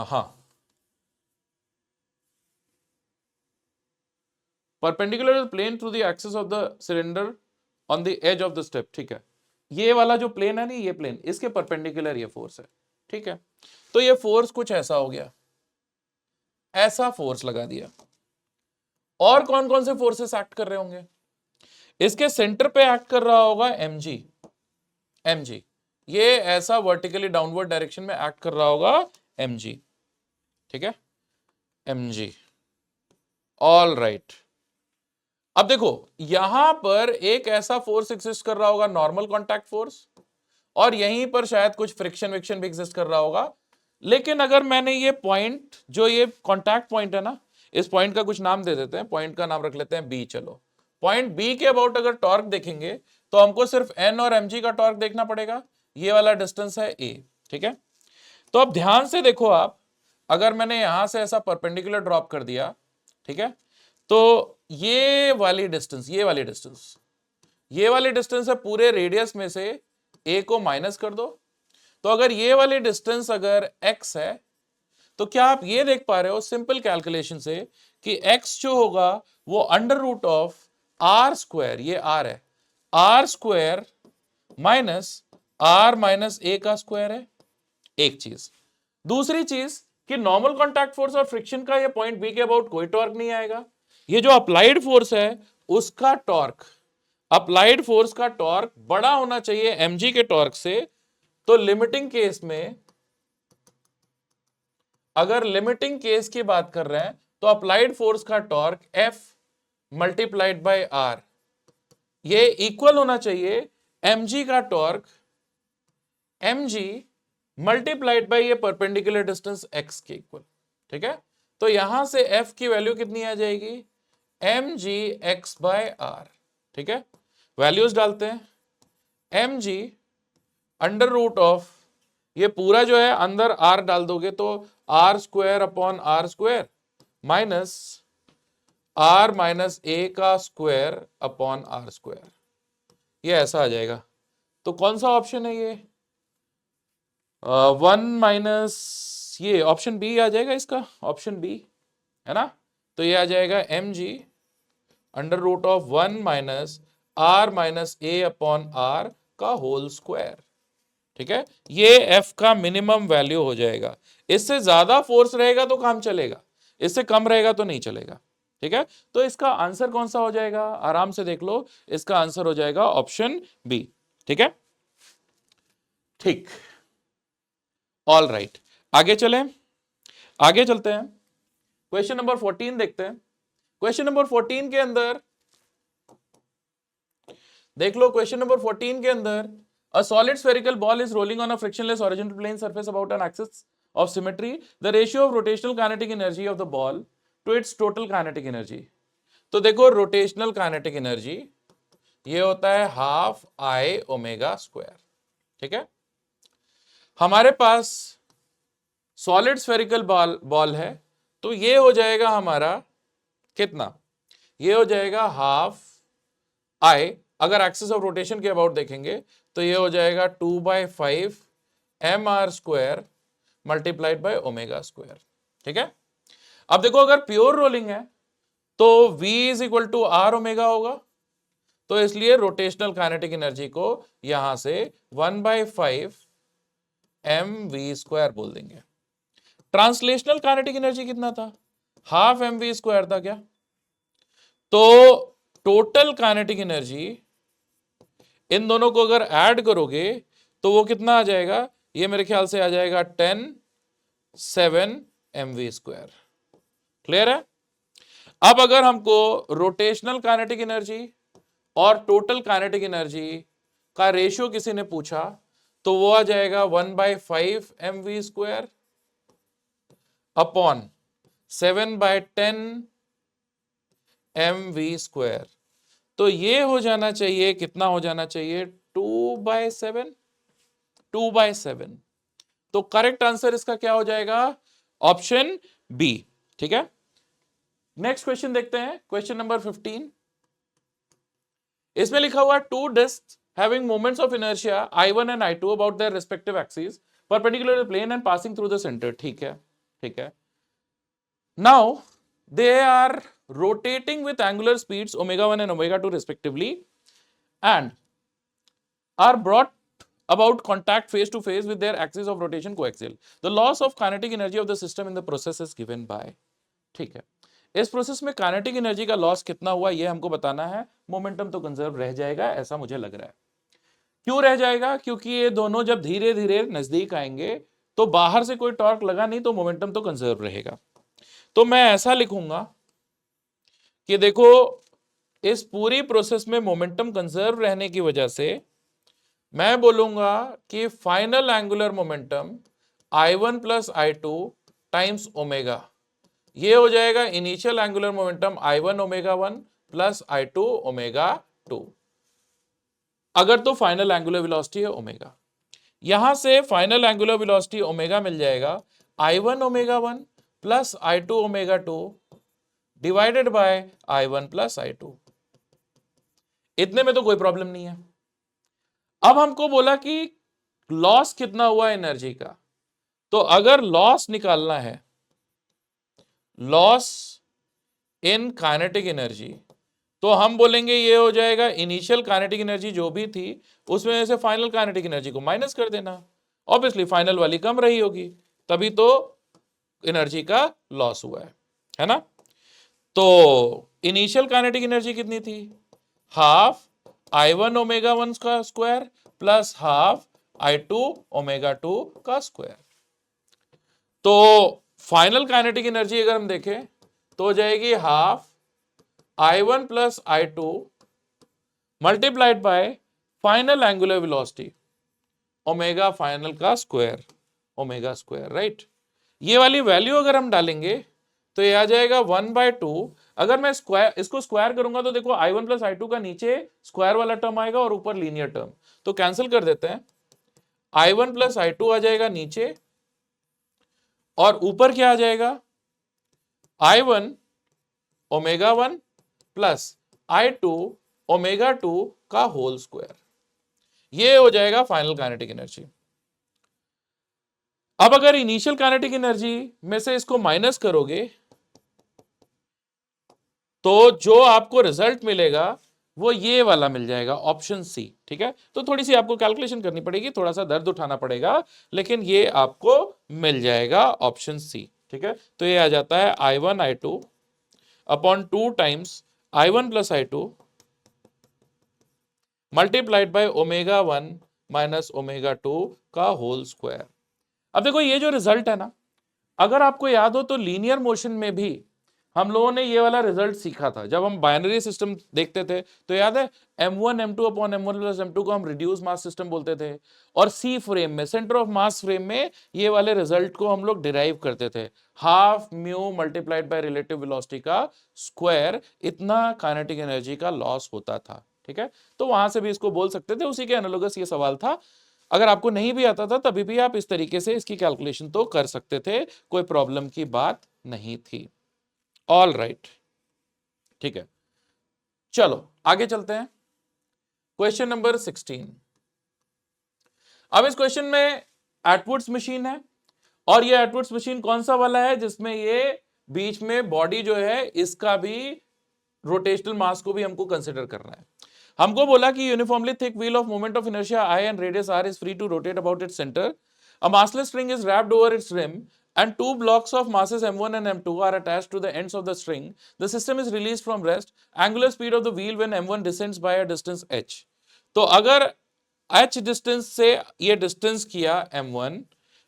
हाँ perpendicular plane through the axis of the cylinder on the edge of the step, ठीक है, ये वाला जो प्लेन है नहीं, ये प्लेन, इसके परपेंडिकुलर ये फोर्स है, ठीक है। तो ये फोर्स कुछ ऐसा हो गया, ऐसा फोर्स लगा दिया। और कौन कौन से फोर्सेस एक्ट कर रहे होंगे? इसके सेंटर पे एक्ट कर रहा होगा mg, mg ये ऐसा वर्टिकली डाउनवर्ड डायरेक्शन में एक्ट कर रहा होगा mg, ठीक है, mg। ऑल राइट, अब देखो यहां पर एक ऐसा फोर्स एग्जिस्ट कर रहा होगा, नॉर्मल कॉन्टैक्ट फोर्स, और यहीं पर शायद कुछ फ्रिक्शन विक्शन भी एग्जिस्ट कर रहा होगा। लेकिन अगर मैंने ये पॉइंट, जो ये कॉन्टैक्ट पॉइंट है ना, इस पॉइंट का कुछ नाम दे देते हैं, पॉइंट का नाम रख लेते हैं बी। चलो, पॉइंट बी के अबाउट अगर टॉर्क देखेंगे तो हमको सिर्फ एन और mg का टॉर्क देखना पड़ेगा। ये वाला डिस्टेंस है a, ठीक है। तो अब ध्यान से देखो आप, अगर मैंने यहां से ऐसा परपेंडिकुलर ड्रॉप कर दिया, ठीक है, तो ये वाली डिस्टेंस, ये वाली डिस्टेंस, ये वाली डिस्टेंस है पूरे रेडियस में से a को माइनस कर दो। तो अगर ये वाली डिस्टेंस अगर x है, तो क्या आप ये देख पा रहे हो सिंपल कैलकुलेशन से कि x जो होगा वो under root of R square, ये r है, R square minus r minus a का स्क्वायर है। एक चीज, दूसरी चीज कि नॉर्मल कॉन्टैक्ट फोर्स और फ्रिक्शन का ये पॉइंट बी के अबाउट कोई टॉर्क नहीं आएगा। ये जो अप्लाइड फोर्स है उसका टॉर्क, अप्लाइड फोर्स का टॉर्क बड़ा होना चाहिए mg के टॉर्क से। तो लिमिटिंग केस में, अगर लिमिटिंग केस की बात कर रहे हैं तो अप्लाइड फोर्स का torque F multiplied by R, ये इक्वल होना चाहिए mg का टॉर्क mg मल्टीप्लाइड बाय ये परपेंडिकुलर डिस्टेंस x के इक्वल, ठीक है। तो यहां से F की वैल्यू कितनी आ जाएगी, mg x बाय R, ठीक है। वैल्यूज डालते हैं, mg अंडर रूट ऑफ, ये पूरा जो है अंदर r डाल दोगे तो R square upon R square minus r minus a का स्क्वायर अपॉन आर स्क्वायर, ये ऐसा आ जाएगा। तो कौन सा ऑप्शन है ये, 1 माइनस, ये ऑप्शन बी आ जाएगा इसका, ऑप्शन बी है ना। तो ये आ जाएगा mg under root of 1 minus r minus a upon r का होल स्क्वायर, ठीक है। ये F का मिनिमम वैल्यू हो जाएगा। इससे ज्यादा फोर्स रहेगा तो काम चलेगा, इससे कम रहेगा तो नहीं चलेगा, ठीक है। तो इसका आंसर कौन सा हो जाएगा, आराम से देख लो, इसका आंसर हो जाएगा ऑप्शन बी, ठीक है। ठीक, ऑल राइट, आगे चलें, आगे चलते हैं, क्वेश्चन नंबर 14 देखते हैं। क्वेश्चन नंबर 14 के अंदर देख लो, क्वेश्चन नंबर 14 के अंदर a solid spherical ball is rolling on a frictionless horizontal plane surface about an axis of symmetry. The ratio of rotational kinetic energy of the ball to its total kinetic energy. तो देखो rotational kinetic energy ये होता है half I omega square, ठीक है। हमारे पास solid spherical ball है, तो ये हो जाएगा हमारा कितना, ये हो जाएगा हाफ आई, अगर एक्सिस ऑफ रोटेशन के अबाउट देखेंगे तो ये हो जाएगा 2/5 mr square multiplied by omega square, ठीक है। अब देखो अगर प्योर रोलिंग है तो v is equal to R omega होगा, तो इसलिए रोटेशनल काइनेटिक एनर्जी को यहां से 1/5 mv स्क्वायर बोल देंगे। ट्रांसलेशनल काइनेटिक एनर्जी कितना था, हाफ mv स्क्वायर था क्या। तो टोटल काइनेटिक एनर्जी इन दोनों को अगर ऐड करोगे तो वो कितना आ जाएगा, ये मेरे ख्याल से आ जाएगा 7 mv स्क्वायर, क्लियर है। अब अगर हमको रोटेशनल काइनेटिक एनर्जी और टोटल काइनेटिक एनर्जी का रेशियो किसी ने पूछा तो वो आ जाएगा 1/5 mv square upon 7/10 mv square. तो ये हो जाना चाहिए, कितना हो जाना चाहिए, 2/7, 2/7। तो करेक्ट आंसर इसका क्या हो जाएगा, ऑप्शन बी, ठीक है। नेक्स्ट क्वेश्चन देखते हैं, क्वेश्चन नंबर 15। इसमें लिखा हुआ two disc having moments of inertia I1 and I2 about their respective axes perpendicular to the plane and passing through the center, ठीक है, ठीक है। Now they are rotating with angular speeds omega 1 and omega 2 respectively, and are brought about contact face to face with their axis of rotation coaxial. The loss of kinetic energy of the system in the process is given by. ठीक है, इस process में kinetic energy का loss कितना हुआ ये हमको बताना है. मोमेंटम तो कंजर्व रह जाएगा ऐसा मुझे लग रहा है. क्यों रह जाएगा? क्योंकि ये दोनों जब धीरे धीरे नजदीक आएंगे तो बाहर से कोई टॉर्क लगा नहीं तो मोमेंटम तो कंजर्व रहेगा. तो मैं ऐसा लिखूंगा कि देखो इस पूरी प्रोसेस में मोमेंटम कंजर्व रहने की वजह से मैं बोलूंगा कि final angular momentum I1 plus I2 times omega, ये हो जाएगा initial angular momentum I1 omega 1 plus I2 omega 2. अगर तो फाइनल एंगुलर वेलोसिटी है ओमेगा, यहां से फाइनल एंगुलर वेलोसिटी ओमेगा मिल जाएगा I1 omega 1 plus I2 omega 2 divided by I1 plus I2. इतने में तो कोई प्रॉब्लम नहीं है. अब हमको बोला कि लॉस कितना हुआ एनर्जी का, तो अगर लॉस निकालना है, लॉस इन काइनेटिक एनर्जी, तो हम बोलेंगे ये हो जाएगा इनिशियल काइनेटिक एनर्जी जो भी थी उसमें से फाइनल काइनेटिक एनर्जी को माइनस कर देना. ऑब्वियसली फाइनल वाली कम रही होगी तभी तो एनर्जी का लॉस हुआ है ना. तो इनिशियल काइनेटिक एनर्जी कितनी थी? हाफ I1 ओमेगा 1 का square plus half I2 omega 2 का स्क्वायर. तो फाइनल काइनेटिक एनर्जी अगर हम देखें तो हो जाएगी half I1 plus I2 multiplied by final angular velocity omega final का स्क्वायर ओमेगा स्क्वायर. राइट, ये वाली वैल्यू अगर हम डालेंगे तो ये आ जाएगा 1/2. अगर मैं स्क्वायर इसको स्क्वायर करूंगा तो देखो I1 प्लस I2 का नीचे स्क्वायर वाला टर्म आएगा और ऊपर लीनियर टर्म, तो कैंसिल कर देते हैं. I1 प्लस I2 आ जाएगा नीचे और ऊपर क्या आ जाएगा? I1 omega 1 plus I2 omega 2 का होल स्क्वायर. ये हो जाएगा फाइनल काइनेटिक एनर्जी. अब अगर इनिशियल काइनेटिक एनर्जी में से इसको माइनस करोगे तो जो आपको रिजल्ट मिलेगा वो ये वाला मिल जाएगा, ऑप्शन सी. ठीक है, तो थोड़ी सी आपको कैलकुलेशन करनी पड़ेगी, थोड़ा सा दर्द उठाना पड़ेगा, लेकिन ये आपको मिल जाएगा ऑप्शन सी. ठीक है, तो ये आ जाता है I1 I2 upon 2 times I1 plus I2 multiplied by omega 1 minus omega 2 का होल स्क्वायर. अब देखो ये जो रिजल्ट है ना, अगर आपको याद हो तो लीनियर मोशन में भी हम लोगों ने ये वाला रिजल्ट सीखा था. जब हम बाइनरी सिस्टम देखते थे तो याद है m1 m2 upon m1 plus m2 को हम रिड्यूस मास सिस्टम बोलते थे, और सी फ्रेम में सेंटर ऑफ मास फ्रेम में ये वाले रिजल्ट को हम लोग डिराइव करते थे, half mu multiplied by relative velocity का स्क्वायर. इतना काइनेटिक एनर्जी का लॉस होता था. ठीक है, तो वहां से भी इसको बोल सकते थे, उसी के एनालोगस ये सवाल था. अगर आपको नहीं भी आता था तभी भी आप इस तरीके से इसकी कैलकुलेशन तो कर सकते थे, कोई प्रॉब्लम की बात नहीं थी. ऑल राइट, ठीक है, चलो आगे चलते हैं. Question number 16. अब इस क्वेश्चन में एटवुड्स मशीन है, और ये एटवुड्स मशीन कौन सा वाला है जिसमें ये बीच में बॉडी जो है इसका भी रोटेशनल मास को भी हमको कंसिडर करना है. हमको बोला कि uniformly thick wheel of moment of inertia I and radius r is free to rotate about its center. A massless string is wrapped over its rim and two blocks of masses m1 and m2 are attached to the ends of the string. The system is released from rest. Angular speed of the wheel when m1 descends by a distance h. तो अगर h distance से ये distance किया m1,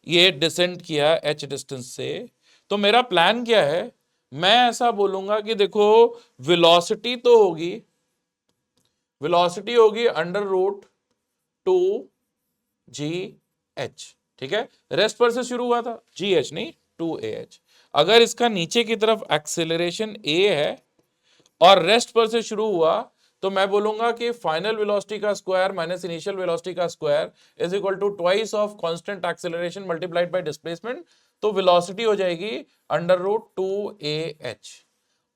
ये descend किया h distance से, तो मेरा प्लान क्या है? मैं ऐसा बोलूंगा कि देखो वेलोसिटी तो होगी, वेलोसिटी होगी अंडर रूट 2gh. ठीक है, रेस्ट पर से शुरू हुआ था, gh नहीं 2ah. अगर इसका नीचे की तरफ एक्सेलरेशन a है और रेस्ट पर से शुरू हुआ तो मैं बोलूंगा कि फाइनल वेलोसिटी का स्क्वायर माइनस इनिशियल वेलोसिटी का square is equal to twice of constant acceleration multiplied by displacement. तो वेलोसिटी हो जाएगी अंडर रूट 2ah.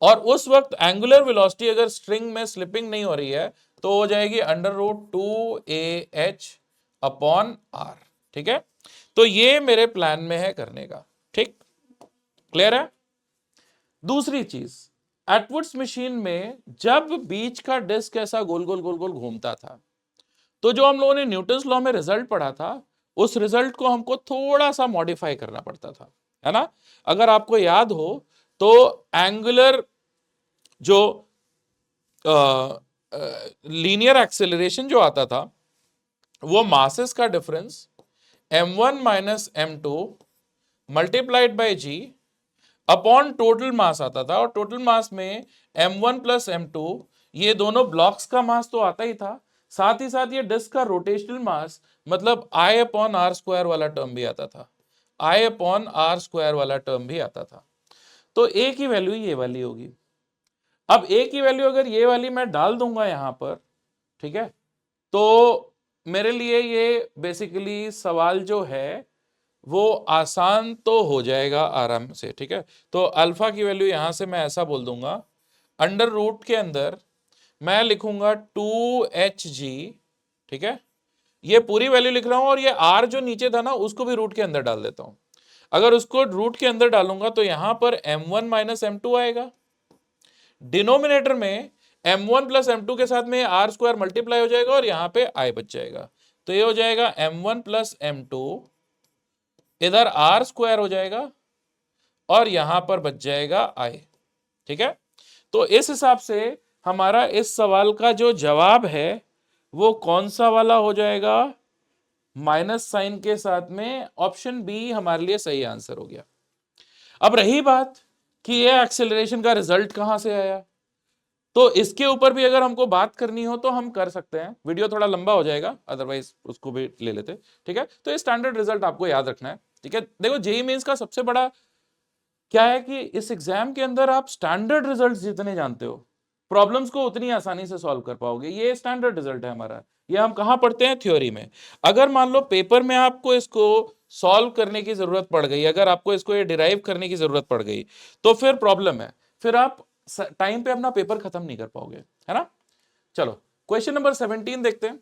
और उस वक्त एंगुलर वेलोसिटी अगर स्ट्रिंग में स्लिपिंग नहीं हो रही है तो हो जाएगी under root 2ah upon r. ठीक है, तो ये मेरे प्लान में है करने का. ठीक, क्लियर है? दूसरी चीज, एटवुड्स मशीन में जब बीच का डिस्क ऐसा गोल गोल गोल गोल घूमता था तो जो हम लोगों ने न्यूटन्स लॉ में रिजल्ट पढ़ा था, उस रिजल्ट को हमको थोड़ा सा मॉडिफाई करना पड़ता था, है ना। अगर आपको याद हो तो एंगुलर जो लीनियर एक्सेलरेशन जो आता था वो मासेस का difference m1 minus m2 multiplied by g upon total mass आता था, और टोटल मास में m1 प्लस m2 ये दोनों ब्लॉक्स का मास तो आता ही था, साथ ही साथ ये डिस्क का रोटेशनल मास मतलब I अपॉन आर स्क्वायर वाला टर्म भी आता था, I अपॉन आर स्क्वायर वाला टर्म भी आता था। तो a की वैल्यू ये वाली होगी। अब a की वैल्यू अगर ये वाली मैं डाल दूंगा यहां पर, ठीक है, तो मेरे लिए ये बेसिकली सवाल जो है वो आसान तो हो जाएगा आराम से, ठीक है। तो अल्फा की वैल्यू यहां से मैं ऐसा बोल दूंगा, अंडर रूट के अंदर मैं लिखूंगा 2hg, ठीक है, ये पूरी वैल्यू लिख रहा हूं, और ये r जो नीचे था ना उसको भी रूट के अंदर डाल देता हूं। अगर उसको रूट के अंदर डालूंगा तो यहां पर m1 माइनस m2 आएगा, डिनोमिनेटर में m1 प्लस m2 के साथ में r स्क्वायर मल्टीप्लाई हो जाएगा और यहां पे i बच जाएगा, तो ये हो जाएगा m1 प्लस m2, इधर r स्क्वायर हो जाएगा और यहां पर बच जाएगा i, ठीक है। तो इस हिसाब से हमारा इस सवाल का जो जवाब है वो कौन सा वाला हो जाएगा, माइनस साइन के साथ में ऑप्शन बी हमारे लिए सही आंसर हो गया। अब रही बात कि ये एक्सेलरेशन का रिजल्ट कहां से आया, तो इसके ऊपर भी अगर हमको बात करनी हो तो हम कर सकते हैं, वीडियो थोड़ा लंबा हो जाएगा, अदरवाइज उसको भी ले लेते, ठीक है। तो ये स्टैंडर्ड रिजल्ट आपको याद रखना है, ठीक है। देखो जेईई मेंस का सबसे बड़ा क्या है कि इस एग्जाम के अंदर आप स्टैंडर्ड रिजल्ट्स जितने जानते हो प्रॉब्लम्स को उतनी आसानी से सॉल्व कर पाओगे, ये स्टैंडर्ड रिजल्ट है हमारा। ये हम कहां पढ़ते हैं, थ्योरी में। अगर मान लो पेपर में आपको इसको सॉल्व करने की जरूरत पड़ गई, अगर आपको इसको ये डिराइव करने की जरूरत पड़ गई तो फिर प्रॉब्लम है, फिर आप टाइम पे अपना पेपर खत्म नहीं कर पाओगे, है ना। चलो क्वेश्चन नंबर 17 देखते हैं।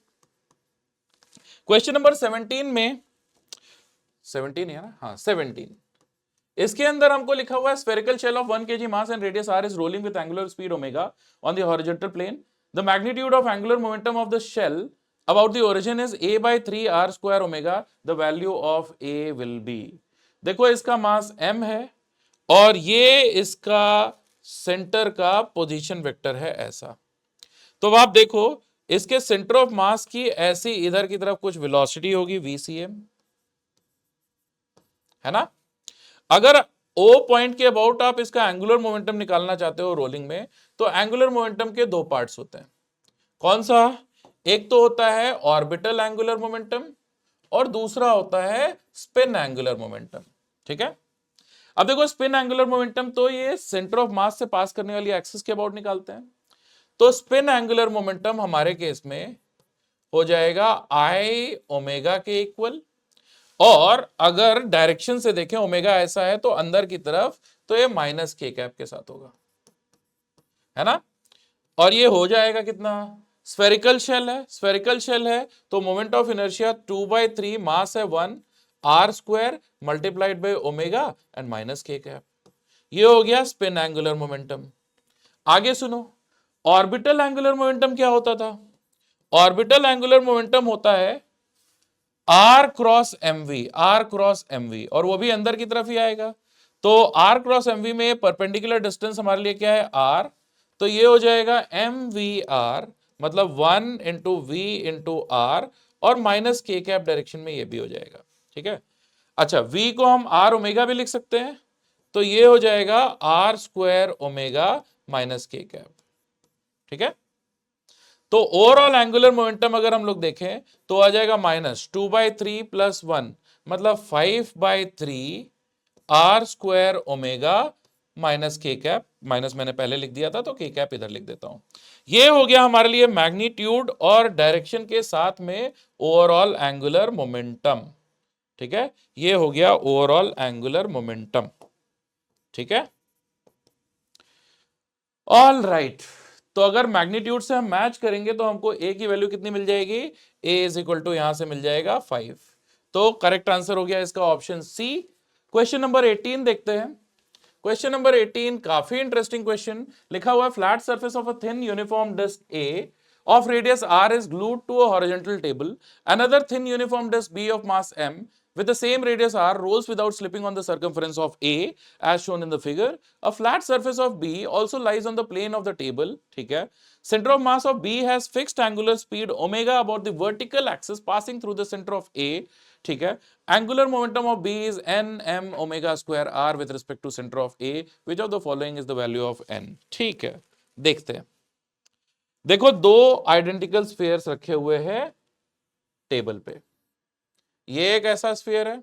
क्वेश्चन नंबर 17 में 17 है ना, हाँ 17, इसके अंदर हमको लिखा हुआ है spherical shell of 1 kg mass and radius r is rolling with angular speed omega on the horizontal plane, the magnitude of angular momentum of the shell about the origin is a by 3 r square omega, the value of a will be. देखो इसका मास m है और ये इसका centre का position vector है ऐसा। तो अब आप देखो इसके सेंटर ऑफ मास की ऐसी इधर की तरफ कुछ वेलोसिटी होगी vcm, है ना। अगर O पॉइंट के अबाउट आप इसका एंगुलर मोमेंटम निकालना चाहते हो रोलिंग में, तो एंगुलर मोमेंटम के दो पार्ट्स होते हैं। कौन सा, एक तो होता है ऑर्बिटल एंगुलर मोमेंटम और दूसरा होता है स्पिन एंगुलर मोमेंटम, ठीक है। अब देखो स्पिन एंगुलर मोमेंटम तो ये सेंटर ऑफ मास से पास करने वाली एक्सिस के अबाउट निकालते हैं, तो स्पिन एंगुलर मोमेंटम हमारे केस में हो जाएगा I ओमेगा के इक्वल, और अगर डायरेक्शन से देखें ओमेगा ऐसा है तो अंदर की तरफ तो ये माइनस के कैप के साथ होगा, है ना। और ये हो जाएगा कितना, स्फेरिकल शेल है, स्फेरिकल शेल है तो मोमेंट ऑफ इनर्शिया 2/3, मास है 1, r square multiplied by omega and minus के कैप, ये हो गया स्पिन एंगुलर मोमेंटम। आगे सुनो, ऑर्बिटल एंगुलर मोमेंटम क्या होता था, ऑर्बिटल एंगुलर मोमेंटम होता है आर क्रॉस एम वी, और वो भी अंदर की तरफ ही आएगा। तो आर क्रॉस एम वी में परपेंडिकुलर डिस्टेंस हमारे लिए क्या है, आर, तो ये हो जाएगा एम वी आर, मतलब 1 इंटू वी इंटू आर, और माइनस के कैप डायरेक्शन में ये भी हो जाएगा, ठीक है। अच्छा v को हम आर ओमेगा भी लिख सकते हैं, तो ये हो जाएगा आर स्क्वायर ओमेगा माइनस के कैप, ठीक है। तो ओवरऑल एंगुलर मोमेंटम अगर हम लोग देखें तो आ जाएगा -2/3 + 1, मतलब 5/3 आर स्क्वायर ओमेगा माइनस के कैप, माइनस मैंने पहले लिख दिया था तो के कैप इधर लिख देता हूं। ये हो गया हमारे लिए मैग्नीट्यूड और डायरेक्शन के साथ में ओवरऑल एंगुलर मोमेंटम, ठीक है। ये हो गया ओवरऑल एंगुलर मोमेंटम, ठीक है। ऑल राइट, तो अगर मैग्नीट्यूड से हम मैच करेंगे तो हमको a की वैल्यू कितनी मिल जाएगी, a इज इक्वल टू यहां से मिल जाएगा 5, तो करेक्ट आंसर हो गया इसका ऑप्शन सी। क्वेश्चन नंबर 18 देखते हैं। क्वेश्चन नंबर 18 काफी इंटरेस्टिंग क्वेश्चन, लिखा हुआ है flat surface of a thin uniform disc A of radius r is glued to a horizontal table. Another thin uniform disk B of mass m with the same radius r rolls without slipping on the circumference of A as shown in the figure. A flat surface of B also lies on the plane of the table. ठीक है. Center of mass of B has fixed angular speed omega about the vertical axis passing through the center of A. ठीक है. Angular momentum of B is n m omega square r with respect to center of A. Which of the following is the value of n? ठीक है, देखते हैं. देखो दो identical spheres रखे हुए हैं टेबल पे. ये एक ऐसा स्फीयर है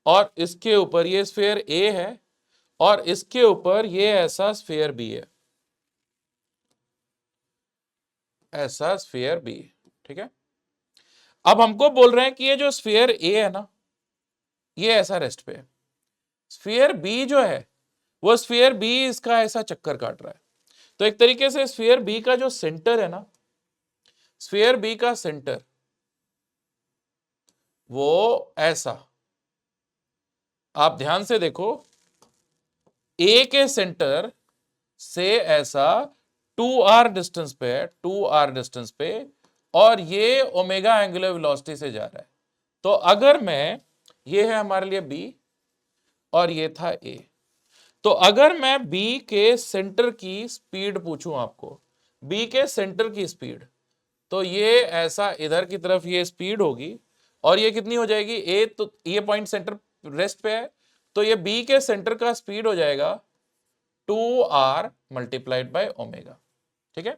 और इसके ऊपर ये स्फीयर ए है और इसके ऊपर ये ऐसा स्फीयर बी है, ऐसा स्फीयर बी. ठीक है. अब हमको बोल रहे हैं कि ये जो स्फीयर ए है ना, ये ऐसा रेस्ट पे है. स्फीयर बी जो है वो स्फीयर बी इसका ऐसा चक्कर काट रहा है. तो एक तरीके से स्फीयर बी का जो सेंटर है ना, स्फीयर बी का सेंटर वो ऐसा, आप ध्यान से देखो, ए के सेंटर से ऐसा 2r डिस्टेंस पे है, 2r डिस्टेंस पे, और ये ओमेगा एंगुलर वेलोसिटी से जा रहा है. तो अगर मैं, ये है हमारे लिए b और ये था a, तो अगर मैं b के सेंटर की स्पीड पूछूं आपको, b के सेंटर की स्पीड, तो ये ऐसा इधर की तरफ ये स्पीड होगी और ये कितनी हो जाएगी, a तो ये पॉइंट सेंटर रेस्ट पे है, तो ये b के सेंटर का स्पीड हो जाएगा 2r मल्टीप्लाइड बाय ओमेगा. ठीक है.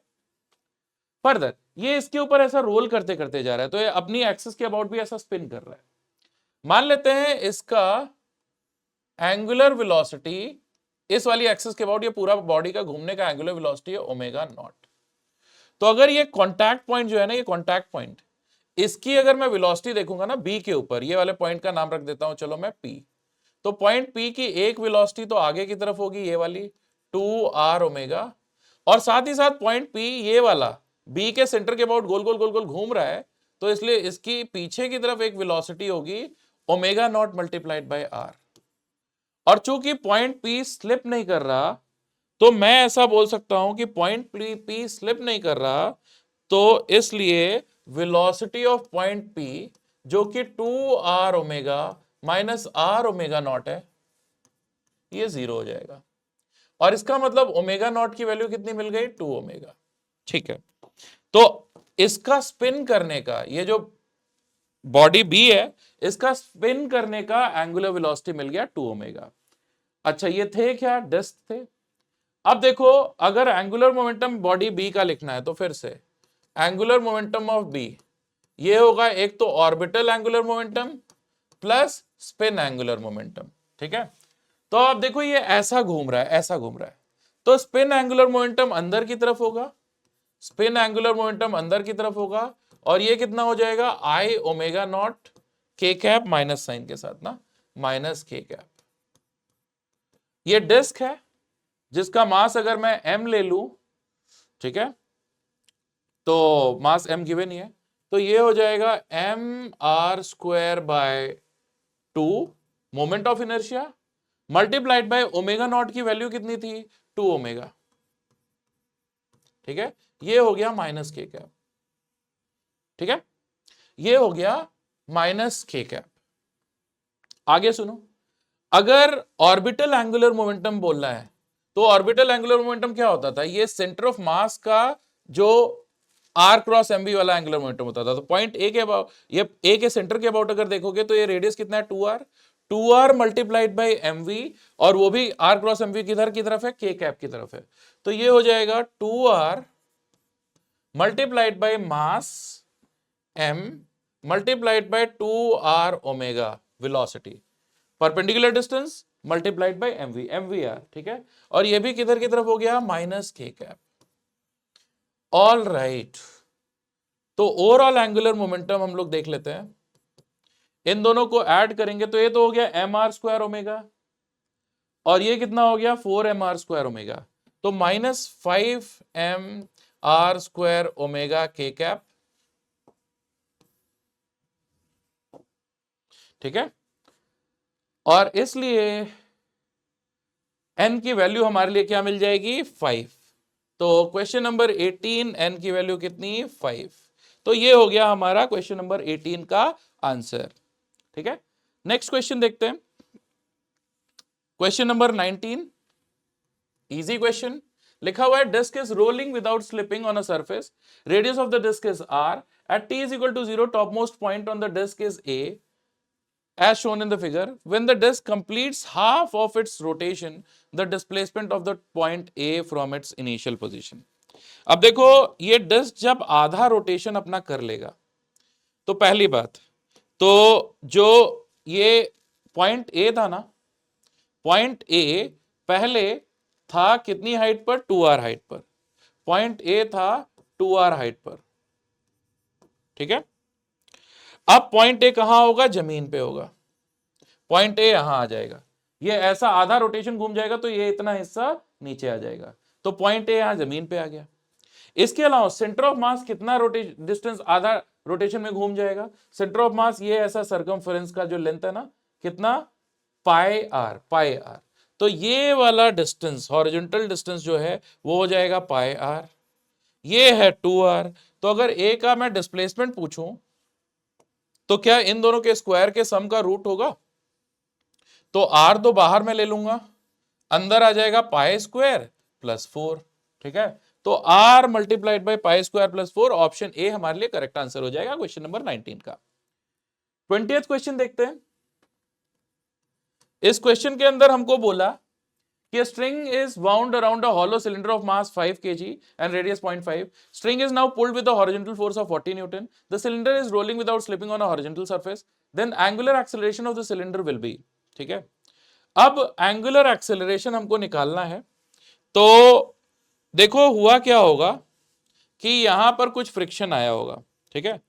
फर्दर ये इसके ऊपर ऐसा रोल करते करते जा रहा है, तो ये अपनी एक्सिस के अबाउट भी ऐसा स्पिन कर रहा है. मान लेते हैं इसका एंगुलर वेलोसिटी इस वाली एक्सिस के अबाउट, ये पूरा बॉडी का घूमने का एंगुलर वेलोसिटी है ओमेगा नॉट. तो अगर ये कॉन्टैक्ट पॉइंट जो है ना, ये कॉन्टैक्ट पॉइंट, इसकी अगर मैं वेलोसिटी देखूंगा ना बी के ऊपर, ये वाले पॉइंट का नाम रख देता हूं चलो मैं पी. तो पॉइंट पी की एक वेलोसिटी तो आगे की तरफ होगी ये वाली 2r ओमेगा, और साथ ही साथ पॉइंट पी ये वाला बी के सेंटर के अबाउट गोल गोल गोल गोल घूम रहा है, तो इसलिए इसकी पीछे की तरफ एक वेलोसिटी होगी omega not multiplied by R. और चूंकि पॉइंट पी स्लिप नहीं कर रहा, तो मैं ऐसा बोल सकता हूं कि पॉइंट पी स्लिप नहीं कर रहा, तो इसलिए वेलोसिटी ऑफ पॉइंट पी जो कि 2r omega minus r omega naught है, ये 0 हो जाएगा. और इसका मतलब ओमेगा नॉट की वैल्यू कितनी मिल गई, 2 ओमेगा. ठीक है. तो इसका स्पिन करने का, ये जो बॉडी बी है, इसका स्पिन करने का एंगुलर वेलोसिटी मिल गया 2 ओमेगा. अच्छा, ये थे क्या, डिस्क थे. अब देखो, अगर एंगुलर मोमेंटम बॉडी बी का लिखना है तो फिर से एंगुलर मोमेंटम ऑफ बी ये होगा एक तो orbital angular momentum plus spin angular momentum. ठीक है. तो अब देखो ये ऐसा घूम रहा है, ऐसा घूम रहा है, तो स्पिन एंगुलर मोमेंटम अंदर की तरफ होगा, स्पिन एंगुलर मोमेंटम अंदर की तरफ होगा, और ये कितना हो जाएगा, आई ओमेगा नॉट के कैप माइनस साइन के साथ ना, माइनस के कैप. ये डिस्क है जिसका मास अगर मैं m ले लूं, ठीक है, तो मास m गिवन ही है, तो ये हो जाएगा mr square by 2 moment of inertia multiplied by omega naught की वैल्यू कितनी थी, 2 ओमेगा. ठीक है. ये हो गया माइनस के कैप. ठीक है. ये हो गया माइनस के कैप. आगे सुनो, अगर ऑर्बिटल एंगुलर मोमेंटम बोलना है तो ऑर्बिटल एंगुलर मोमेंटम क्या होता था, ये सेंटर ऑफ मास का जो r क्रॉस mv वाला एंगुलर मोमेंटम होता था. तो पॉइंट ए के अबाउट, ये ए के सेंटर के अबाउट अगर देखोगे तो ये रेडियस कितना है, 2r मल्टीप्लाइड बाई mv, और वो भी r क्रॉस mv किधर की तरफ है, k कैप की तरफ है. तो ये हो जाएगा 2r multiplied by mass m multiplied by 2r omega velocity, perpendicular distance multiplied by mv, mvr. ठीक है. और ये भी किधर की तरफ हो गया, माइनस के कैप. All right. तो ओवरऑल एंगुलर मोमेंटम हम लोग देख लेते हैं. इन दोनों को ऐड करेंगे तो ये तो हो गया mr स्क्वायर ओमेगा, और ये कितना हो गया 4mr स्क्वायर ओमेगा, तो माइनस 5mr स्क्वायर ओमेगा के कैप. ठीक है. और इसलिए n की वैल्यू हमारे लिए क्या मिल जाएगी, 5. तो क्वेश्चन नंबर 18 एन की वैल्यू कितनी 5। तो ये हो गया हमारा क्वेश्चन नंबर 18 का आंसर। ठीक है, नेक्स्ट क्वेश्चन देखते हैं। Question number 19, easy question. लिखा हुआ है disc is rolling without slipping on a surface, radius of the disc is R, at t is equal to 0 topmost point on the disk is a as shown in the figure. When the disk completes half of its rotation, the displacement of the point A from its initial position. अब देखो ये disc जब आधा rotation अपना कर लेगा, तो पहली बात तो जो ये पॉइंट ए था ना, पॉइंट ए पहले था कितनी हाइट पर, 2r हाइट पर। पॉइंट ए था 2r हाइट पर। ठीक है, अब पॉइंट ए कहां होगा, जमीन पे होगा। पॉइंट ए यहां आ जाएगा, ये ऐसा आधा रोटेशन घूम जाएगा तो ये इतना हिस्सा नीचे आ जाएगा, तो पॉइंट ए यहां जमीन पे आ गया। इसके अलावा सेंटर ऑफ मास कितना डिस्टेंस आधा रोटेशन में घूम जाएगा, सेंटर ऑफ मास ये ऐसा सर्कमफेरेंस का जो लेंथ है ना, कितना, पाई आर, पाई आर। तो ये वाला डिस्टेंस, हॉरिजॉन्टल डिस्टेंस जो है वो हो जाएगा पाई आर, ये है 2r। तो अगर ए का मैं डिस्प्लेसमेंट पूछूं तो क्या इन दोनों के स्क्वायर के सम का रूट होगा, तो r तो बाहर में ले लूंगा, अंदर आ जाएगा पाई स्क्वायर प्लस 4। ठीक है, तो r multiplied by pi square plus 4, option A हमारे लिए करेक्ट आंसर हो जाएगा क्वेश्चन नंबर 19 का। 20th क्वेश्चन देखते हैं। इस क्वेश्चन के अंदर हमको बोला कि string is bound around a hollow cylinder of mass 5 kg and radius 0.5. String is now pulled with a horizontal force of 40 Newton. The cylinder is rolling without slipping on a horizontal surface. Then angular acceleration of the cylinder will be. ठीक है, अब angular acceleration हमको निकालना है। तो देखो हुआ क्या होगा कि यहां पर कुछ फ्रिक्शन आया होगा। ठीक है,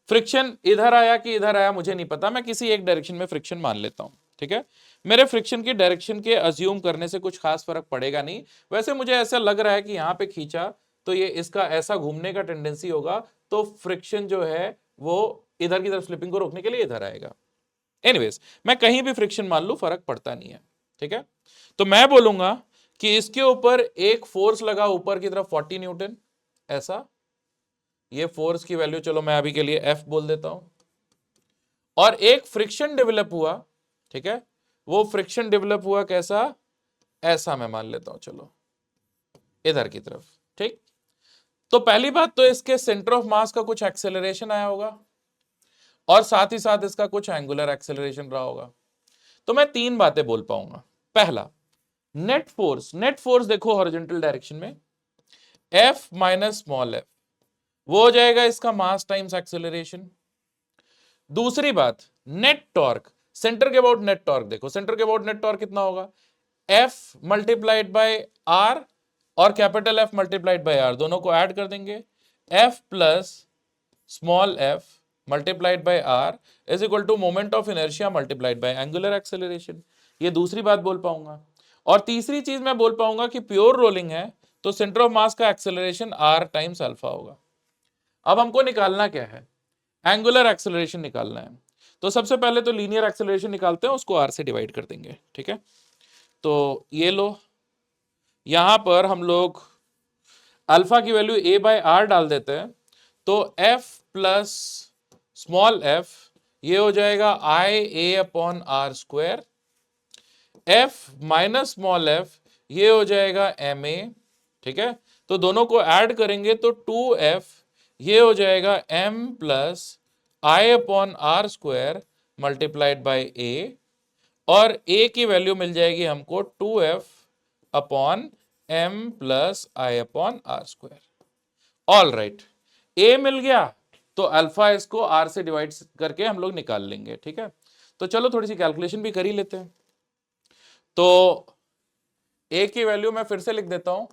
फ्रिक्शन इधर आया कि इधर आया मुझे नहीं पता, मैं किसी एक डायरेक्शन में फ्रिक्शन मान लेता हूं। ठीक है, मेरे फ्रिक्शन की डायरेक्शन के अज्यूम करने से कुछ खास फर्क पड़ेगा नहीं। वैसे मुझे ऐसा लग रहा है कि यहां पे खींचा तो ये इसका ऐसा घूमने का टेंडेंसी होगा, तो फ्रिक्शन जो है वो इधर की तरफ स्लिपिंग को रोकने के लिए इधर आएगा। एनीवेज, मैं कहीं भी फ्रिक्शन मान लूं, फर्क पड़ता नहीं है। ठीक है, तो मैं बोलूंगा कि इसके ऊपर एक फोर्स लगा ऊपर की तरफ 40 न्यूटन, ऐसा। ये फोर्स की वैल्यू चलो मैं अभी के लिए F बोल देता हूं, और एक फ्रिक्शन डेवलप हुआ। ठीक है, वो फ्रिक्शन डेवलप हुआ कैसा, ऐसा मैं मान लेता हूं, चलो इधर की तरफ। ठीक, तो पहली बात तो इसके सेंटर ऑफ मास का कुछ एक्सेलरेशन आया होगा, और साथ ही साथ इसका कुछ एंगुलर एक्सेलरेशन रहा होगा। तो मैं तीन बातें बोल पाऊंगा। पहला, नेट फोर्स, नेट फोर्स देखो हॉरिजॉन्टल डायरेक्शन में F माइनस स्मॉल f, वो हो जाएगा इसका मास टाइम्स एक्सेलरेशन। दूसरी बात, नेट टॉर्क, सेंटर के अबाउट नेट टॉर्क देखो, सेंटर के अबाउट नेट टॉर्क कितना होगा, F मल्टीप्लाइड बाय R और capital F multiplied by R, दोनों को ऐड कर देंगे, F plus small f multiplied by R is equal to moment of inertia multiplied by angular acceleration. ये दूसरी बात बोल पाऊंगा। और तीसरी चीज मैं बोल पाऊंगा कि प्योर रोलिंग है तो सेंटर ऑफ मास का एक्सेलरेशन R टाइम्स अल्फा होगा। अब हमको निकालना क्या है, एंगुलर एक्सेलरेशन निकालना है। तो सबसे पहले तो लीनियर एक्सेलरेशन निकालते हैं, उसको R से डिवाइड कर देंगे। ठीक है, तो ये लो, यहां पर हम लोग अल्फा की वैल्यू A बाय R डाल देते हैं, तो F प्लस स्मॉल f ये हो जाएगा IA upon R square, F minus small f ये हो जाएगा MA। ठीक है, तो दोनों को ऐड करेंगे तो 2F ये हो जाएगा M plus I upon R square multiplied by A, और A की वैल्यू मिल जाएगी हमको 2F upon M plus I upon R square. All right, A मिल गया तो अल्फा इसको R से डिवाइड करके हम लोग निकाल लेंगे। ठीक है, तो चलो थोड़ी सी कैलकुलेशन भी कर ही लेते हैं। तो A की वैल्यू मैं फिर से लिख देता हूं,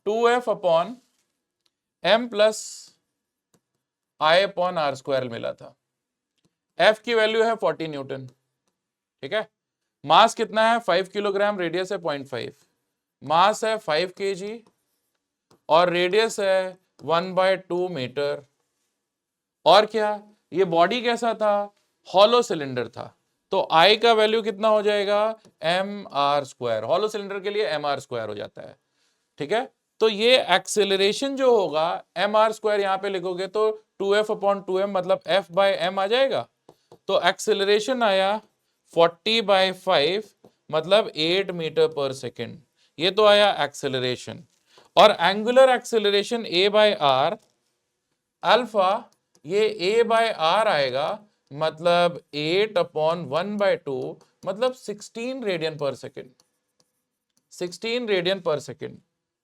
2F upon M plus I upon R square मिला था। F की वैल्यू है 40 न्यूटन। ठीक है, मास कितना है 5 किलोग्राम, रेडियस है 0.5, मास है 5 kg और रेडियस है 1/2 मीटर। और क्या, ये बॉडी कैसा था, हॉलो सिलेंडर था, तो I का वैल्यू कितना हो जाएगा mr स्क्वायर, हॉलो सिलेंडर के लिए mr स्क्वायर हो जाता है। ठीक है, तो ये एक्सेलरेशन जो होगा एम आर स्क्वायर यहां पे लिखोगे तो 2f/2m मतलब f/m आ जाएगा। तो एक्सेलरेशन आया 40/5 मतलब 8 मीटर पर सेकेंड। ये तो आया एक्सेलरेशन। और एंगुलर एक्सेलरेशन a/r अल्फा, ये a/r आएगा मतलब 8/1/2 मतलब 16 रेडियन पर सेकेंड। 16 रेडियन पर सेकेंड।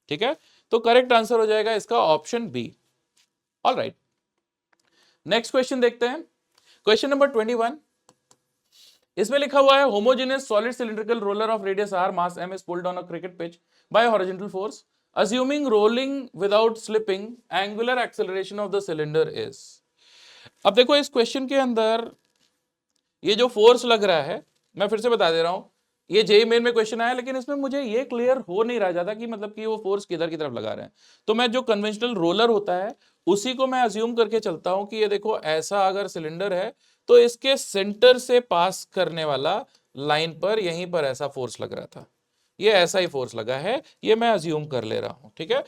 ठीक है, तो करेक्ट आंसर हो जाएगा इसका option B. All right, next question देखते हैं। क्वेश्चन नंबर 21, इसमें लिखा हुआ है homogeneous solid cylindrical roller of radius r मास m is pulled on a cricket pitch by a horizontal force assuming rolling without slipping angular acceleration of the cylinder is। अब देखो इस क्वेश्चन के अंदर ये जो फोर्स लग रहा है, मैं फिर से बता दे रहा हूं, ये जेईई मेन में क्वेश्चन आया, लेकिन इसमें मुझे ये क्लियर हो नहीं रहा ज्यादा कि मतलब कि वो फोर्स किधर की तरफ लगा रहे हैं। तो मैं जो कन्वेंशनल रोलर होता है उसी को मैं अज्यूम करके चलता हूं कि ये देखो ऐसा अगर सिलेंडर है तो इसके सेंटर से पास करने वाला लाइन पर यहीं पर ऐसा फोर्स लग रहा था, ये ऐसा ही फोर्स लगा है, ये मैं अज्यूम कर ले रहा हूं। ठीक है,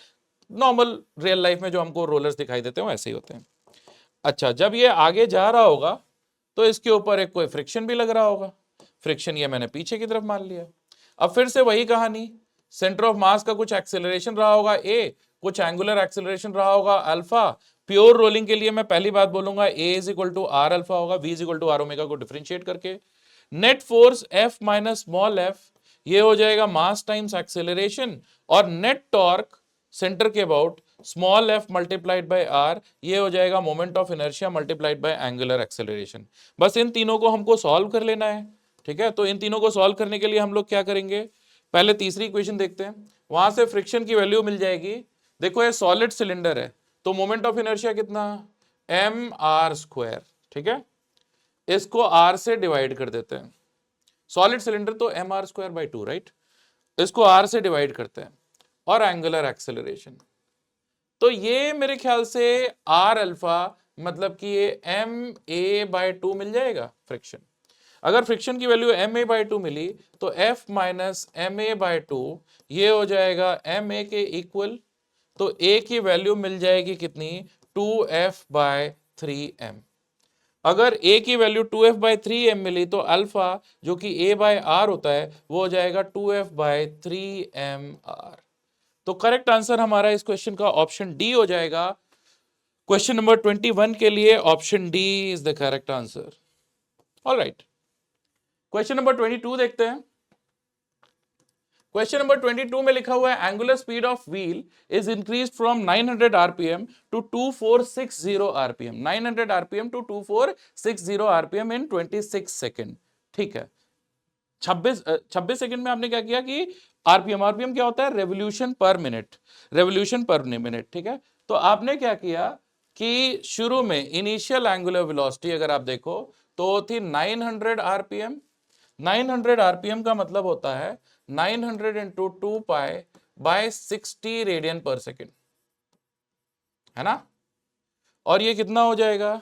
नॉर्मल रियल लाइफ में जो हमको रोलर्स दिखाई देते हैं ऐसे ही होते हैं। अच्छा, जब ये आगे जा रहा होगा तो इसके ऊपर एक कोई फ्रिक्शन भी लग रहा होगा, फ्रिक्शन ये मैंने पीछे की तरफ मान लिया। अब फिर से वही कहानी, सेंटर ऑफ मास का कुछ एक्सेलरेशन रहा होगा ए, कुछ एंगुलर एक्सेलरेशन रहा होगा अल्फा। प्योर रोलिंग के लिए मैं पहली बात बोलूंगा A is equal to R alpha होगा, B is equal to R omega को डिफरेंशिएट करके। Net force F minus small F, ये हो जाएगा मास टाइम्स एक्सेलरेशन, और नेट टॉर्क सेंटर के about small F multiplied by R, ये हो जाएगा moment of inertia multiplied by angular acceleration. बस इन तीनों को हमको सॉल्व कर लेना है। ठीक है, तो इन तीनों को सॉल्व करने के लिए हम लोग क्या करेंगे, पहले तीसरी इक्वेशन देखते हैं, वहां से फ्रिक्शन की वैल्यू मिल जाएगी। देखो ये सॉलिड सिलेंडर है तो मोमेंट ऑफ इनर्शिया कितना, एम आर स्क्वायर। ठीक है, इसको आर से डिवाइड कर देते हैं, सॉलिड सिलेंडर तो M R square by 2, right, इसको आर से डिवाइड करते हैं। और एंगुलर एक्सेलरेशन, तो ये मेरे ख्याल से आर अल्फा मतलब कि ये एम ए बाय 2 मिल जाएगा फ्रिक्शन। अगर फ्रिक्शन की वैल्यू एम ए बाय 2 मिली तो F minus M A by 2 ये हो जाएगा एम ए के इक्वल, तो ए की वैल्यू मिल जाएगी कितनी, 2f बाय 3m। अगर a की वैल्यू 2f बाय 3m मिली तो अल्फा जो कि a बाय r होता है वो हो जाएगा 2f बाय 3mr। तो करेक्ट आंसर हमारा इस क्वेश्चन का ऑप्शन डी हो जाएगा। क्वेश्चन नंबर 21 के लिए option D is the correct answer. Alright, question number 22 देखते हैं। क्वेश्चन नंबर 22 में लिखा हुआ है angular speed of wheel is increase from 900 RPM to 2460 RPM, 900 RPM to 2460 RPM in 26 second. ठीक है, 26 सेकंड में आपने क्या किया कि आरपीएम, आरपीएम क्या होता है, रेवोल्यूशन पर मिनट, रेवोल्यूशन पर मिनट। ठीक है, तो आपने क्या किया कि शुरू में इनिशियल एंगुलर वेलोसिटी अगर आप देखो तो थी 900 आरपीएम। 900 आरपीएम का मतलब होता है 900 इंटू 2 पाई बाय 60 रेडियन पर सेकेंड, है ना। और ये कितना हो जाएगा,